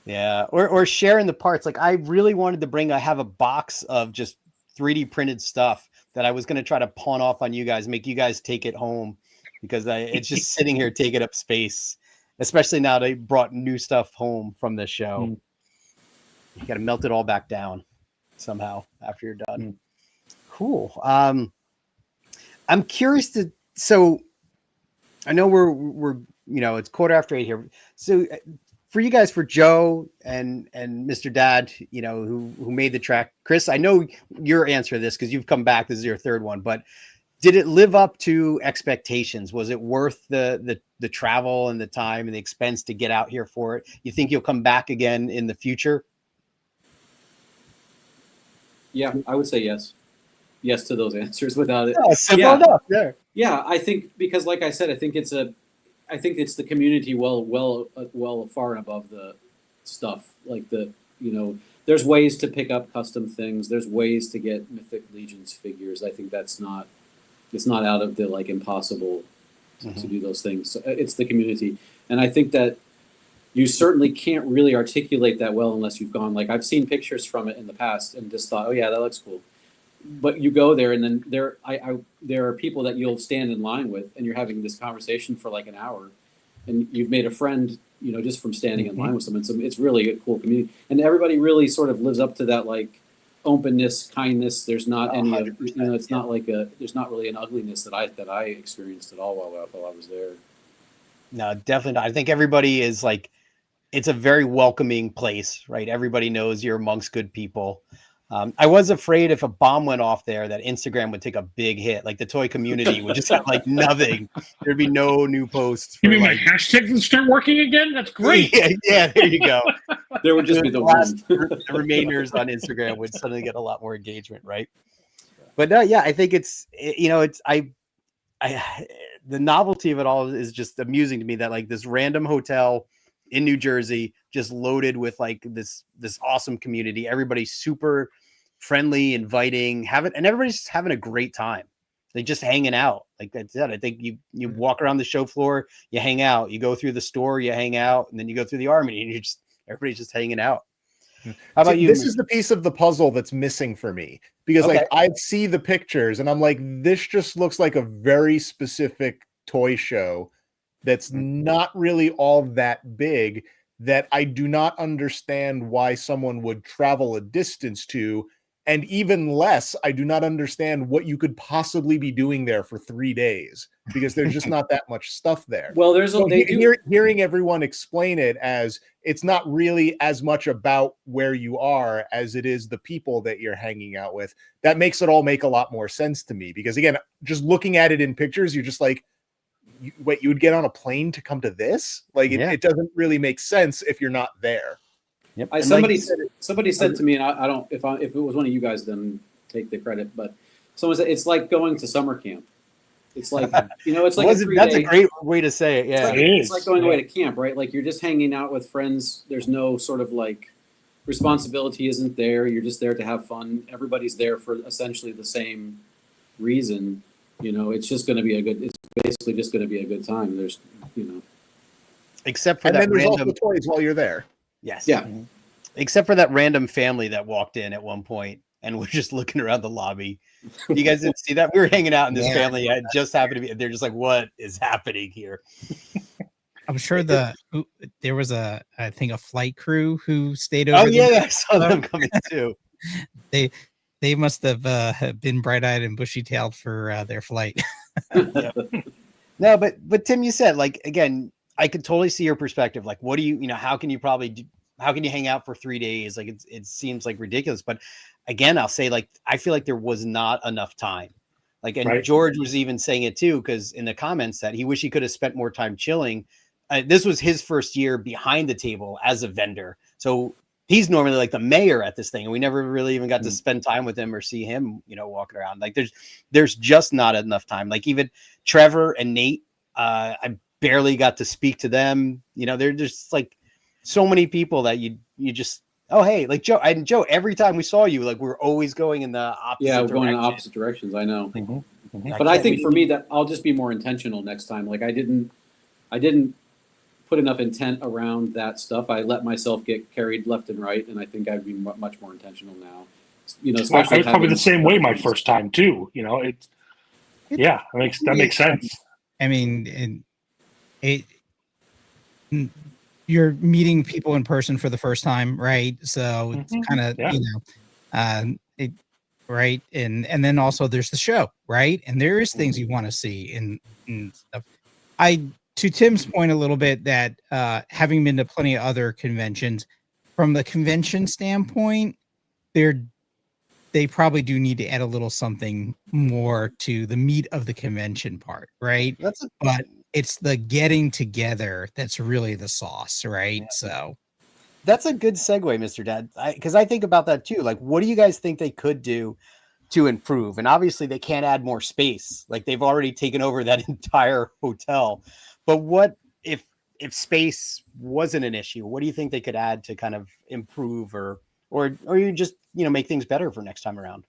Yeah. Or sharing the parts. Like, I really wanted to have a box of just 3D printed stuff that I was going to try to pawn off on you guys, make you guys take it home, because it's just sitting here taking up space, especially now they brought new stuff home from the show. You got to melt it all back down somehow after you're done. Cool. I'm curious so I know we're it's 8:15 here. So for you guys, for Joe and MrDad, who made the track, Chris, I know your answer to this because you've come back. This is your third one, but did it live up to expectations? Was it worth the travel and the time and the expense to get out here for it? You think you'll come back again in the future? Yeah, I would say yes. Yes to those answers without it. Simple enough. There. Yeah, I think because, like I said, I think it's the community well far and above the stuff. Like there's ways to pick up custom things. There's ways to get Mythic Legions figures. I think it's not out of the impossible to do those things. So it's the community, and I think that you certainly can't really articulate that well unless you've gone. Like, I've seen pictures from it in the past and just thought, oh yeah, that looks cool. But you go there, and then there are people that you'll stand in line with, and you're having this conversation for like an hour, and you've made a friend, just from standing in line with someone. So it's really a cool community, and everybody really sort of lives up to that, like, openness, kindness. There's not any, it's not like there's not really an ugliness that I experienced at all while I was there. No, definitely not. I think everybody is like, it's a very welcoming place, right? Everybody knows you're amongst good people. I was afraid if a bomb went off there that Instagram would take a big hit. Like the toy community would just have like nothing. There'd be no new posts. You mean my hashtags would start working again? That's great. Yeah, there you go. There would just be the remainders on Instagram would suddenly get a lot more engagement, right? But yeah, I think it's the novelty of it all is just amusing to me, that like this random hotel in New Jersey just loaded with like this awesome community. Everybody's super friendly, inviting, and everybody's just having a great time. They just hanging out. Like I said, I think you walk around the show floor, you hang out, you go through the store, you hang out, and then you go through the Armory, and everybody's just hanging out. How about you? This is the piece of the puzzle that's missing for me, because like I see the pictures and I'm like, this just looks like a very specific toy show that's not really all that big, that I do not understand why someone would travel a distance to. And even less, I do not understand what you could possibly be doing there for 3 days, because there's just not that much stuff there. Well, Hearing everyone explain it as it's not really as much about where you are as it is the people that you're hanging out with. That makes it all make a lot more sense to me, because again, just looking at it in pictures, you're just like, you would get on a plane to come to this? Like it doesn't really make sense if you're not there. Yep. Somebody said to me, and I don't, if it was one of you guys, then take the credit, but someone said it's like going to summer camp. It's like, it's like that's a great way to say it. Yeah. It's like going away to camp, right? Like you're just hanging out with friends. There's no sort of like responsibility isn't there. You're just there to have fun. Everybody's there for essentially the same reason. It's just going to be it's basically just going to be a good time. There's, except for and that then there's random also toys while you're there. Yes. Yeah. Mm-hmm. Except for that random family that walked in at one point and was just looking around the lobby. You guys didn't see that? We were hanging out, and this family just happened to be. They're just like, "What is happening here?" I'm sure there was I think a flight crew who stayed over. Oh yeah, I saw them coming too. They must have been bright-eyed and bushy-tailed for their flight. No, but Tim, you said, like, again, I could totally see your perspective. Like, what do you how can you hang out for 3 days? Like, it seems like ridiculous. But again, I'll say, like, I feel like there was not enough time. Like, and right. George was even saying it too, because in the comments that he wished he could have spent more time chilling. This was his first year behind the table as a vendor. So he's normally like the mayor at this thing, and we never really even got to spend time with him or see him, walking around. Like there's just not enough time. Like even Trevor and Nate, I barely got to speak to them. They're just like so many people that you just, oh, hey, like Joe, every time we saw you, like we're always going in the opposite direction. We're going in opposite directions. I know. Mm-hmm. Mm-hmm. But I think for me that I'll just be more intentional next time. Like I didn't put enough intent around that stuff. I let myself get carried left and right, and I think I'd be much more intentional now. I was probably the same way my first time too. That makes sense. I mean, you're meeting people in person for the first time, right? So it's kind of right, and then also there's the show, right? And there is things you want to see and stuff. To Tim's point a little bit, that having been to plenty of other conventions, from the convention standpoint, they probably do need to add a little something more to the meat of the convention part, right? But it's the getting together that's really the sauce, right? Yeah. So that's a good segue, Mr. Dad, because I think about that too. Like, what do you guys think they could do to improve? And obviously they can't add more space. Like they've already taken over that entire hotel. But what if space wasn't an issue? What do you think they could add to kind of improve or you just, make things better for next time around?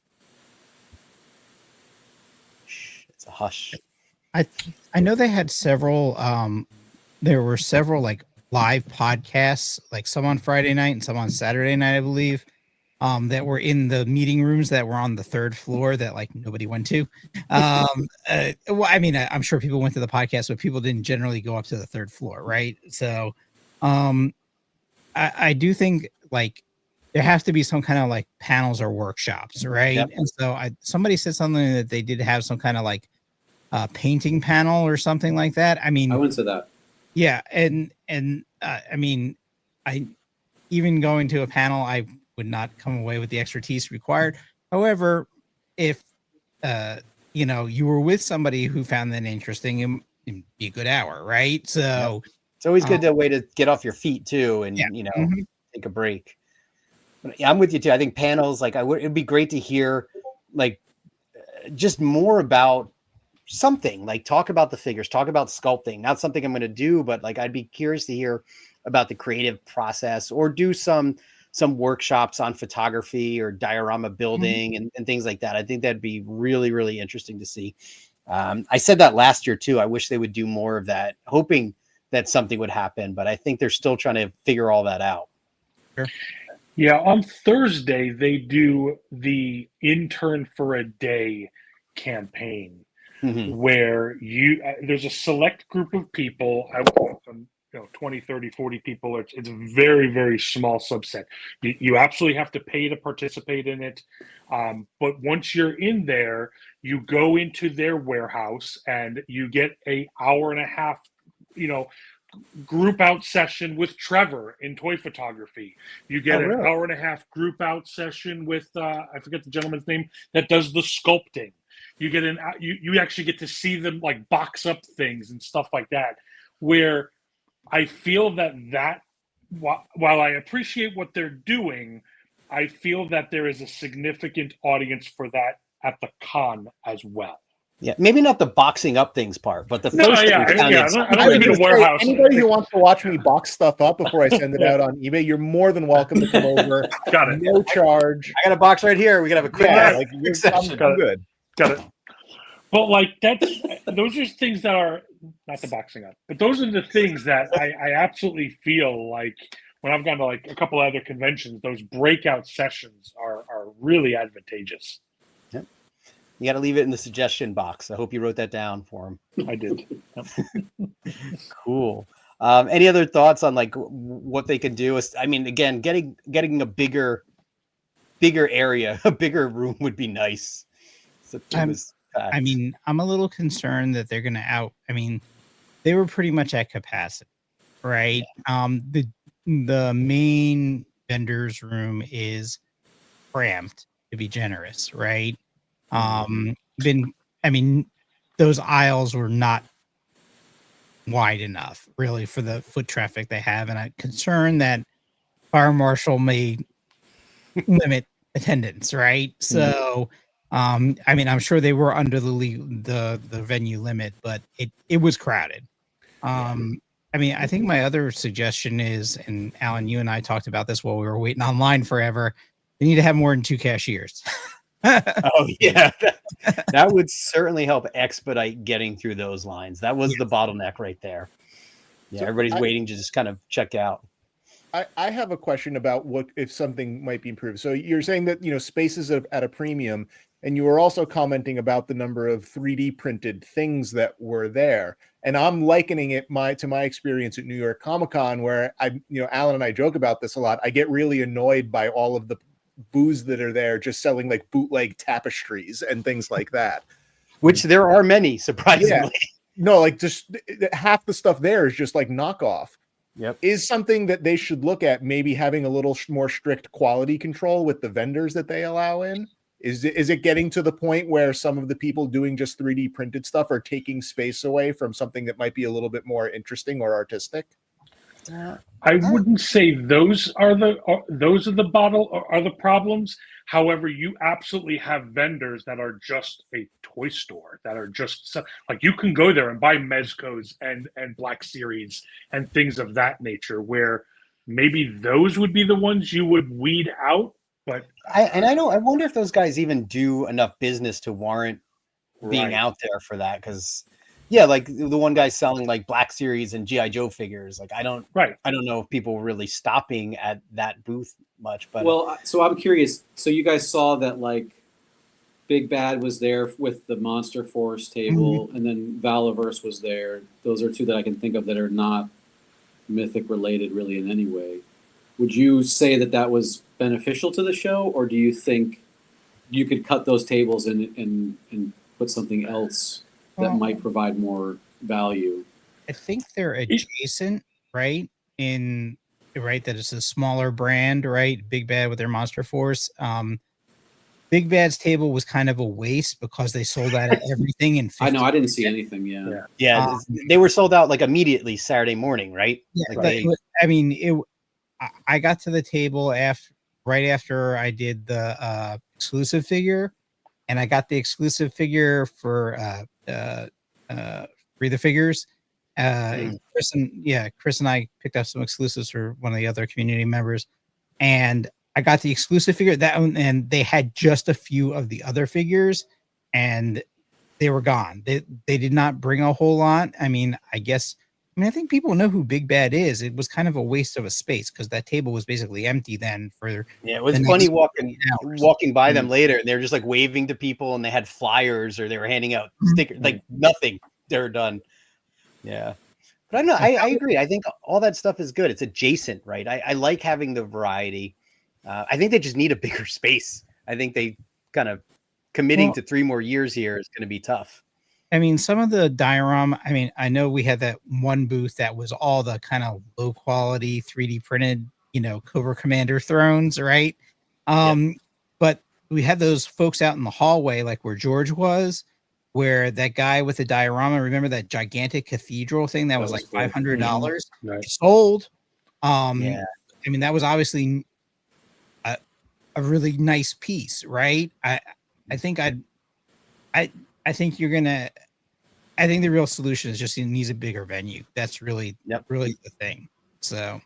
It's a hush. I know they had several, there were several like live podcasts, like some on Friday night and some on Saturday night, I believe. that were in the meeting rooms that were on the third floor that like nobody went to. Well, I mean, I'm sure people went to the podcast, but people didn't generally go up to the third floor, right? So, I do think like there has to be some kind of like panels or workshops, right? Yep. And so somebody said something that they did have some kind of like painting panel or something like that. I mean, I went to that. yeah, and I mean, I even going to a panel, I would not come away with the expertise required. However, if you know, you were with somebody who found that interesting, it'd be a good hour, right? So it's always good way to get off your feet too, and yeah. you know, take a break. But yeah, I'm with you too. I think panels, like it'd be great to hear, like, just more about something. Like, talk about the figures, talk about sculpting. Not something I'm going to do, but like, I'd be curious to hear about the creative process, or do some workshops on photography or diorama building and things like that. I think that'd be really, really interesting to see. I said that last year too. I wish they would do more of that, hoping that something would happen, but I think they're still trying to figure all that out. Sure. Yeah, on Thursday they do the Intern for a Day campaign, where there's a select group of people. I want them, 20, 30, 40 people. It's a very, very small subset. You absolutely have to pay to participate in it. But once you're in there, you go into their warehouse and you get an hour and a half, group out session with Trevor in toy photography. You get an hour and a half group out session with, I forget the gentleman's name, that does the sculpting. You get you actually get to see them like box up things and stuff like that, where I feel that while I appreciate what they're doing, I feel that there is a significant audience for that at the con as well. Yeah, maybe not the boxing up things part, but the first thing I don't need a warehouse. Anybody who wants to watch me box stuff up before I send it out on eBay, you're more than welcome to come over. Got it. No charge. I got a box right here. We can have a quick, quick session. I'm good. Got it. But like those are things that are not the boxing up, but those are the things that I absolutely feel like when I've gone to like a couple other conventions, those breakout sessions are really advantageous. Yep. You got to leave it in the suggestion box. I hope you wrote that down for him. I did. Yep. Cool. Any other thoughts on like what they can do? I mean, again, getting a bigger area, a bigger room would be nice. So I mean, I'm a little concerned that they're going to they were pretty much at capacity, right? The main vendor's room is cramped, to be generous, right? Those aisles were not wide enough really for the foot traffic they have. And I'm concerned that fire marshal may limit attendance, right? So, I'm sure they were under the venue limit, but it was crowded. I think my other suggestion is, and Alan, you and I talked about this while we were waiting online forever, they need to have more than 2 cashiers. Oh yeah, that would certainly help expedite getting through those lines. That was the bottleneck right there. Yeah, so everybody's waiting to just kind of check out. I have a question about what if something might be improved. So you're saying that space is at a premium, and you were also commenting about the number of 3D printed things that were there. And I'm likening it to my experience at New York Comic Con, where Alan and I joke about this a lot. I get really annoyed by all of the booths that are there just selling like bootleg tapestries and things like that. Which there are many, surprisingly. Yeah. No, like just half the stuff there is just like knockoff. Yep. Is something that they should look at, maybe having a little more strict quality control with the vendors that they allow in? Is it getting to the point where some of the people doing just 3D printed stuff are taking space away from something that might be a little bit more interesting or artistic? I wouldn't say those are the problems. However, you absolutely have vendors that are just a toy store, that are just like, you can go there and buy Mezcos and Black Series and things of that nature, where maybe those would be the ones you would weed out. But I wonder if those guys even do enough business to warrant being out there for that, because Yeah, like the one guy selling like Black Series and GI Joe figures. Like I don't know if people were really stopping at that booth much, but Well, so I'm curious. So you guys saw that like Big Bad was there with the Monster Force table, and then Valaverse was there. Those are two that I can think of that are not Mythic related really in any way. Would you say that that was beneficial to the show, or do you think you could cut those tables and put something else that might provide more value? I think they're adjacent, right? That it's a smaller brand, right? Big Bad with their Monster Force. Big Bad's table was kind of a waste because they sold out of everything in 50 I know, I didn't see anything. yeah, they were sold out like immediately Saturday morning, right? Yeah, Like I mean, I got to the table right after I did the exclusive figure, and I got the exclusive figure for Free the Figures. Chris and I picked up some exclusives for one of the other community members, and I got the exclusive figure that one, and they had just a few of the other figures, and they were gone. They did not bring a whole lot. I mean, I think people know who Big Bad is. It was kind of a waste of a space because that table was basically empty then. It was funny walking by them later, and they were just like waving to people, and they had flyers or they were handing out stickers, like nothing. They're done. Yeah. But I don't know. I agree. I think all that stuff is good. It's adjacent, right? I like having the variety. I think they just need a bigger space. I think they kind of committing to 3 more years here is going to be tough. I mean, some of the diorama, I mean, I know we had that one booth that was all the kind of low quality 3D printed, Cobra Commander thrones, right? But we had those folks out in the hallway, like where George was, where that guy with the diorama, remember that gigantic cathedral thing that was like $500? It sold. I mean, that was obviously a really nice piece, right? I think the real solution is just it needs a bigger venue. That's really the thing. So,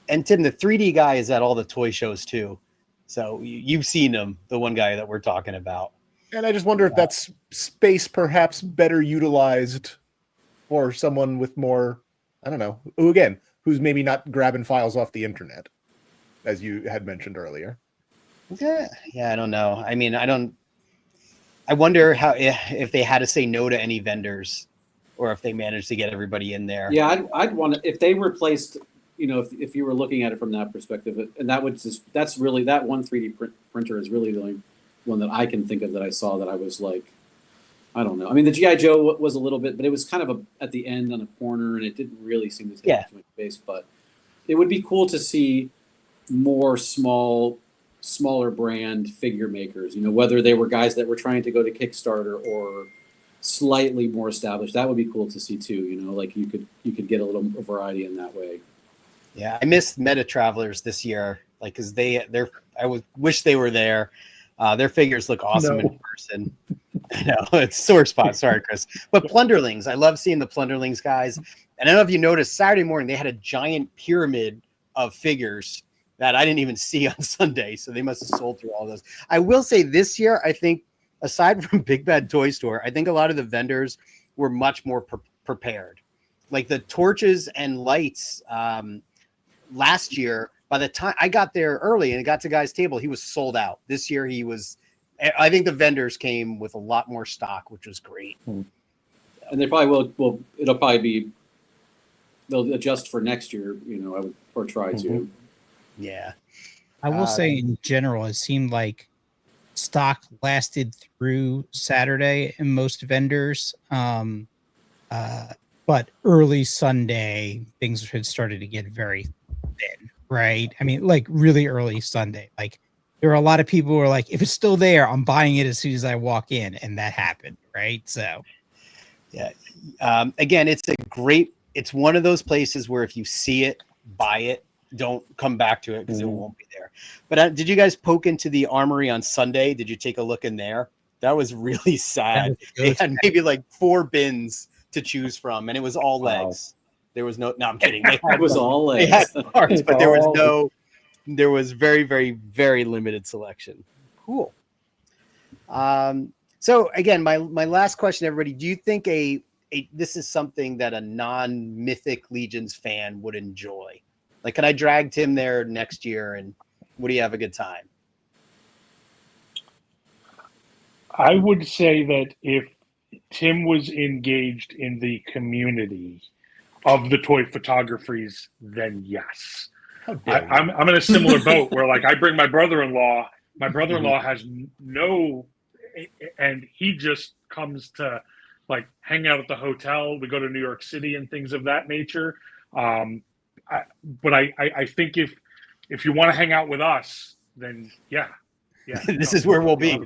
and Tim, the 3D guy is at all the toy shows too. So you've seen him, the one guy that we're talking about. And I just wonder if that's space perhaps better utilized for someone with more, I don't know, who's maybe not grabbing files off the internet, as you had mentioned earlier. Yeah, I don't know. I mean, I wonder how if they had to say no to any vendors, or if they managed to get everybody in there. Yeah, I'd want to, if they replaced, if you were looking at it from that perspective, and that's really, that one 3D printer is really the only one that I can think of that I saw that I was like, I don't know. I mean, the GI Joe was a little bit, but it was kind of at the end on a corner, and it didn't really seem to take too much space. But it would be cool to see more smaller brand figure makers, whether they were guys that were trying to go to Kickstarter or slightly more established. That would be cool to see too. Like you could get a little variety in that way. Yeah, I missed Meta Travelers this year, like because I wish they were there. Their figures look awesome in person. I know it's sore spot. Sorry, Chris. But Plunderlings, I love seeing the Plunderlings guys. And I don't know if you noticed, Saturday morning they had a giant pyramid of figures that I didn't even see on Sunday. So they must have sold through all those. I will say this year, I think, aside from Big Bad Toy Store, I think a lot of the vendors were much more prepared. Like the torches and lights last year, by the time I got there early and got to Guy's table, he was sold out. This year I think the vendors came with a lot more stock, which was great. And they probably will it'll probably be, they'll adjust for next year, I would, or try to. Yeah. I will say in general, it seemed like stock lasted through Saturday in most vendors. But early Sunday, things had started to get very thin, right? I mean, like really early Sunday. Like there were a lot of people who were like, if it's still there, I'm buying it as soon as I walk in. And that happened, right? So, yeah. Again, it's one of those places where if you see it, buy it. Don't come back to it because it won't be there. But did you guys poke into the Armory on Sunday? Did you take a look in there? That was really sad. They had maybe like 4 bins to choose from, and it was all legs. There was no I'm kidding. It was all legs. They had parts, but there was very, very, very limited selection. Cool. So again, my last question, everybody, do you think this is something that a non-Mythic Legions fan would enjoy? Like, can I drag Tim there next year and would he have a good time? I would say that if Tim was engaged in the community of the toy photographies, then yes. I'm in a similar boat where, like, I bring my brother-in-law. My brother-in-law has no, and he just comes to, like, hang out at the hotel. We go to New York City and things of that nature. But I think if you want to hang out with us, then yeah. This is where we'll be.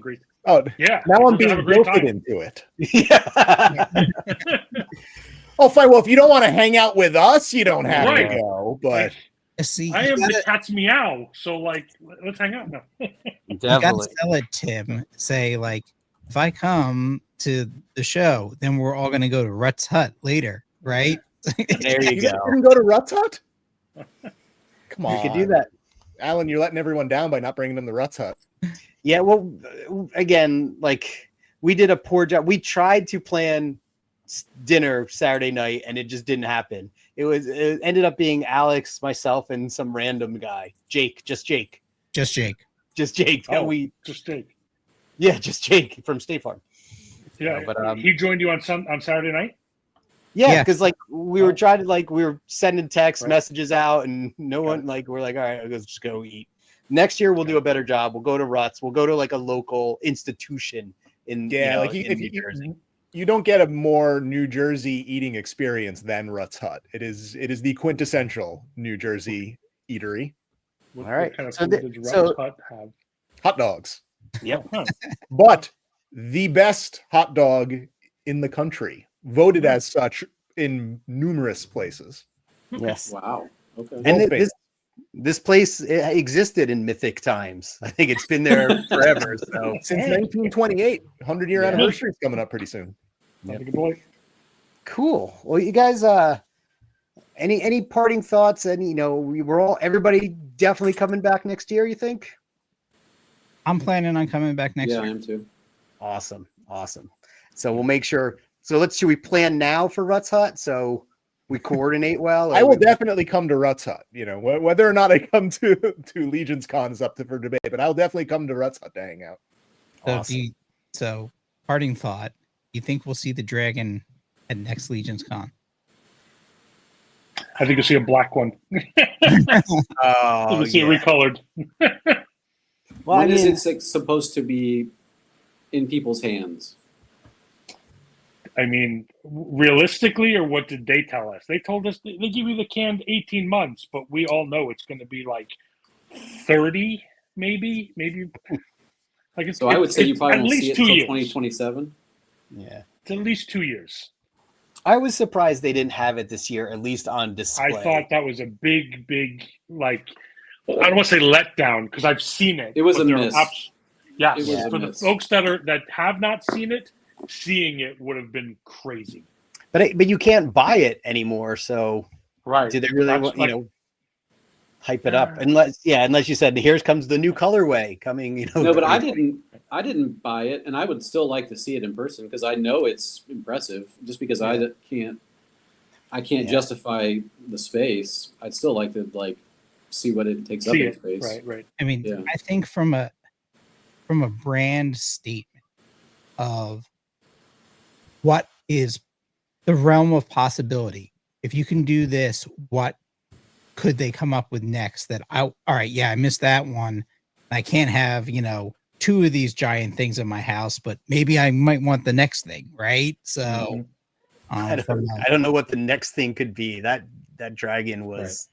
Oh, yeah. Now I'm being guilted into it. Yeah. Oh, fine. Well, if you don't want to hang out with us, you don't have to go. But see, I am the cat's meow, so, like, let's hang out now. You gotta sell it, Tim. Say, like, if I come to the show, then we're all gonna go to Rut's Hut later, right? There you go. You can go to Rut's Hut. Come on, you could do that, Alan. You're letting everyone down by not bringing them to Rut's Hut. Yeah, well, again, like, we did a poor job. We tried to plan dinner Saturday night, and it just didn't happen. It ended up being Alex, myself, and some random guy, Jake. Just Jake. Oh, just Jake. Just Jake. Yeah, just Jake from State Farm. Yeah, but he joined you on Saturday night. Yeah, because like we were trying to, like, we were sending text messages out, and no one, like, we're like, all right, let's just go eat. Next year we'll do a better job. We'll go to Ruts. We'll go to, like, a local institution in like in New Jersey. You don't get a more New Jersey eating experience than Rut's Hut. It is the quintessential New Jersey eatery. All right. What kind of food does Rut's Hut have? Hot dogs. Yep. But the best hot dog in the country, voted as such in numerous places. Yes. Wow. Okay. And this place existed in Mythic times. I think it's been there forever. So since 1928, 100-year anniversary is coming up pretty soon. Good boy. Cool. Well, you guys, any parting thoughts? And everybody definitely coming back next year, you think? I'm planning on coming back next year. Yeah, I am too. Awesome. So we'll make sure. So should we plan now for Rut's Hut? So we coordinate well. I will definitely come to Rut's Hut. Whether or not I come to Legionscon is up for debate, but I'll definitely come to Rut's Hut to hang out. So, Awesome. So parting thought: you think we'll see the dragon at next Legionscon? I think you'll see a black one. You'll see it recolored. When is it supposed to be in people's hands? I mean, realistically, or what did they tell us? They told us they give you the canned 18 months, but we all know it's going to be like 30, maybe. Like, I would say you probably won't see it until 2 years. 2027. Yeah, it's at least 2 years. I was surprised they didn't have it this year, at least on display. I thought that was a big, like, I don't want to say letdown, because I've seen it. It was a miss. For the folks that have not seen it, seeing it would have been crazy. But you can't buy it anymore, so do they really want hype it up? Unless you said, here comes the new colorway coming. No, but I didn't buy it, and I would still like to see it in person because I know it's impressive. Just because I can't justify the space, I'd still like to see what it takes up in space. Right. I mean, I think from a brand statement of what is the realm of possibility. If you can do this, what could they come up with next? That I missed that one. I can't have, 2 of these giant things in my house, but maybe I might want the next thing, right? So I don't know what the next thing could be. That dragon was,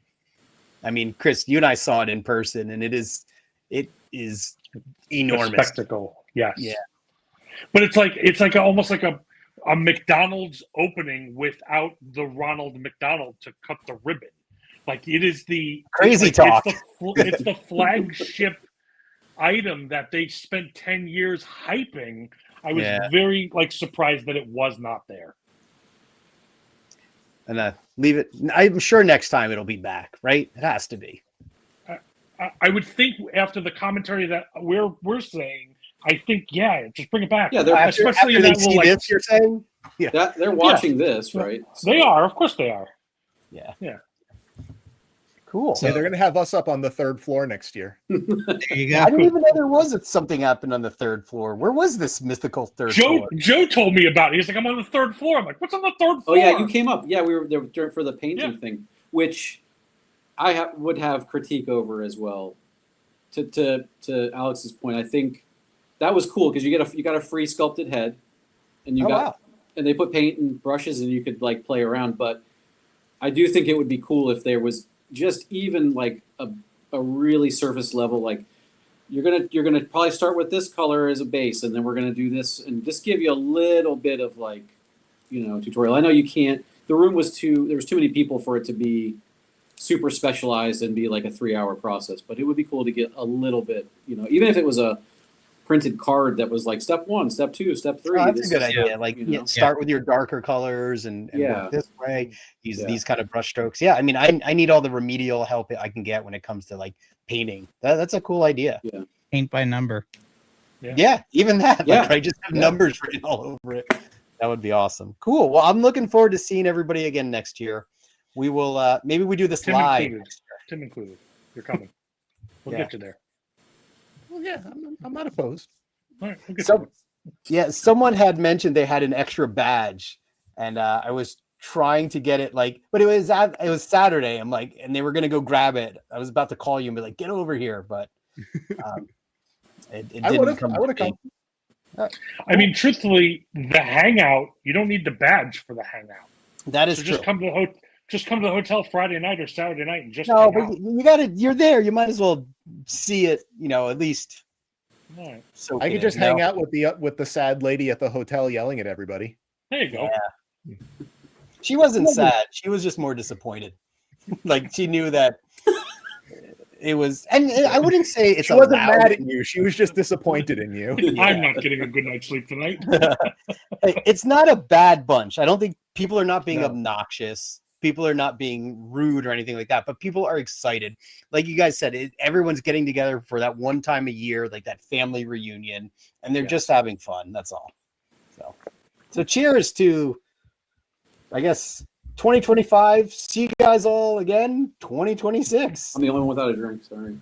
I mean, Chris, you and I saw it in person, and it is enormous. A spectacle. Yes. Yeah. But it's like almost like a McDonald's opening without the Ronald McDonald to cut the ribbon. Like, it is the crazy talk. It's the flagship item that they spent 10 years hyping. I was very surprised that it was not there. And leave it. I'm sure next time it'll be back, right? It has to be. I would think after the commentary that we're saying, I think just bring it back. Yeah, they're especially after in they that see little, this, you're saying? Yeah. that they're watching this, right? They are, of course, they are. Yeah. Yeah. Cool. So- Yeah, they're gonna have us up on the 3rd floor next year. There you go. I didn't even know there was something happened on the 3rd floor. Where was this mythical 3rd floor? Joe told me about it. He's like, I'm on the 3rd floor. I'm like, what's on the 3rd floor? Oh yeah, you came up. Yeah, we were there for the painting thing, which I would have critique over as well. To Alex's point, I think that was cool because you got a free sculpted head, and and they put paint and brushes and you could like play around. But I do think it would be cool if there was just even like a really surface level, like you're gonna probably start with this color as a base, and then we're gonna do this, and just give you a little bit of like, tutorial. I know you can't. The room was there was too many people for it to be super specialized and be like a 3-hour process, but it would be cool to get a little bit, even if it was a printed card that was like step 1, step 2, step 3. Oh, that's a good idea. Like start with your darker colors and work this way. Use these kind of brush strokes. Yeah, I mean, I need all the remedial help I can get when it comes to like painting. That's a cool idea. Yeah. Paint by number. Yeah, even that. Yeah. Like I just have numbers written all over it. That would be awesome. Cool. Well, I'm looking forward to seeing everybody again next year. We will maybe we do this live. Tim included. You're coming. We'll get you there. Well, yeah, I'm not opposed. All right, we'll get you there. Someone had mentioned they had an extra badge, and I was trying to get it but it was Saturday. I'm like, and they were gonna go grab it. I was about to call you and be like, get over here, but it didn't come. I would have come. I mean, truthfully, the hangout, you don't need the badge for the hangout. That is So true. just come to the hotel Friday night or Saturday night and just No, hang out. but you're there. You might as well see it, at least. All right. So I could just hang out with the sad lady at the hotel yelling at everybody. There you go. Yeah. She wasn't sad. She was just more disappointed. Like she knew that it was, and I wouldn't say She wasn't mad at you. She was just disappointed in you. I'm not getting a good night's sleep tonight. It's not a bad bunch. I don't think people are not being obnoxious. People are not being rude or anything like that, but people are excited. Like you guys said, everyone's getting together for that one time a year, like that family reunion, and they're just having fun. That's all. So cheers to, I guess, 2025. See you guys all again, 2026. I'm the only one without a drink. Sorry.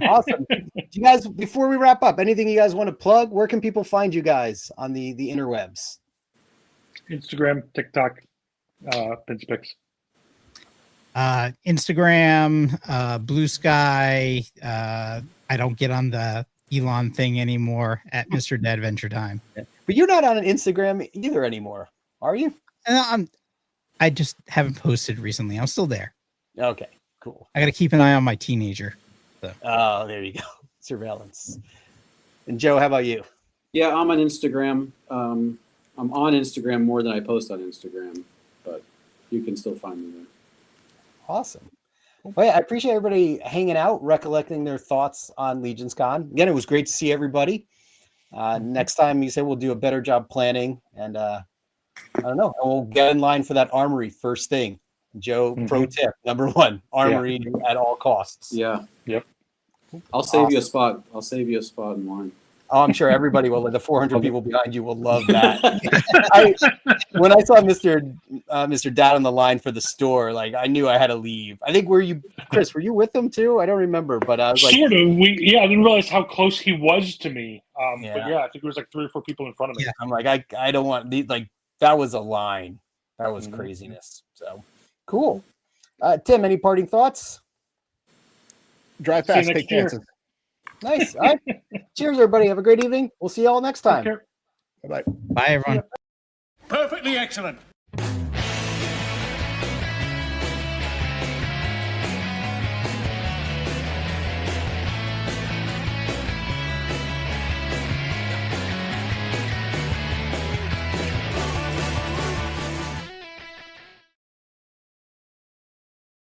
Awesome. You guys, before we wrap up, anything you guys want to plug? Where can people find you guys on the interwebs? Instagram, TikTok, Pinspics. Instagram, Blue Sky. I don't get on the Elon thing anymore at MrDad Adventure Time. But you're not on an Instagram either anymore, are you? I just haven't posted recently. I'm still there. Okay, cool. I got to keep an eye on my teenager. So. Oh, there you go. Surveillance. And Joe, how about you? Yeah, I'm on Instagram. I'm on Instagram more than I post on Instagram, but you can still find me there. Awesome. Well, yeah, I appreciate everybody hanging out, recollecting their thoughts on Legionscon. Again, it was great to see everybody. Next time, you say we'll do a better job planning, and I don't know. We'll get in line for that Armory first thing. Joe, pro tip number 1: Armory at all costs. Yeah. Yep. I'll save you a spot. I'll save you a spot in line. Oh, I'm sure everybody will. The 400 people behind you will love that. When I saw Mr. Dad on the line for the store, like I knew I had to leave. I think Chris? Were you with them too? I don't remember, but I was like, sort of. I didn't realize how close he was to me. But yeah, I think it was like 3 or 4 people in front of me. Yeah. I'm like, I don't want that was a line. That was craziness. So cool. Tim, any parting thoughts? Drive fast, take chances. Nice. All right. Cheers, everybody. Have a great evening. We'll see you all next time. Bye-bye. Bye, everyone. Perfectly excellent.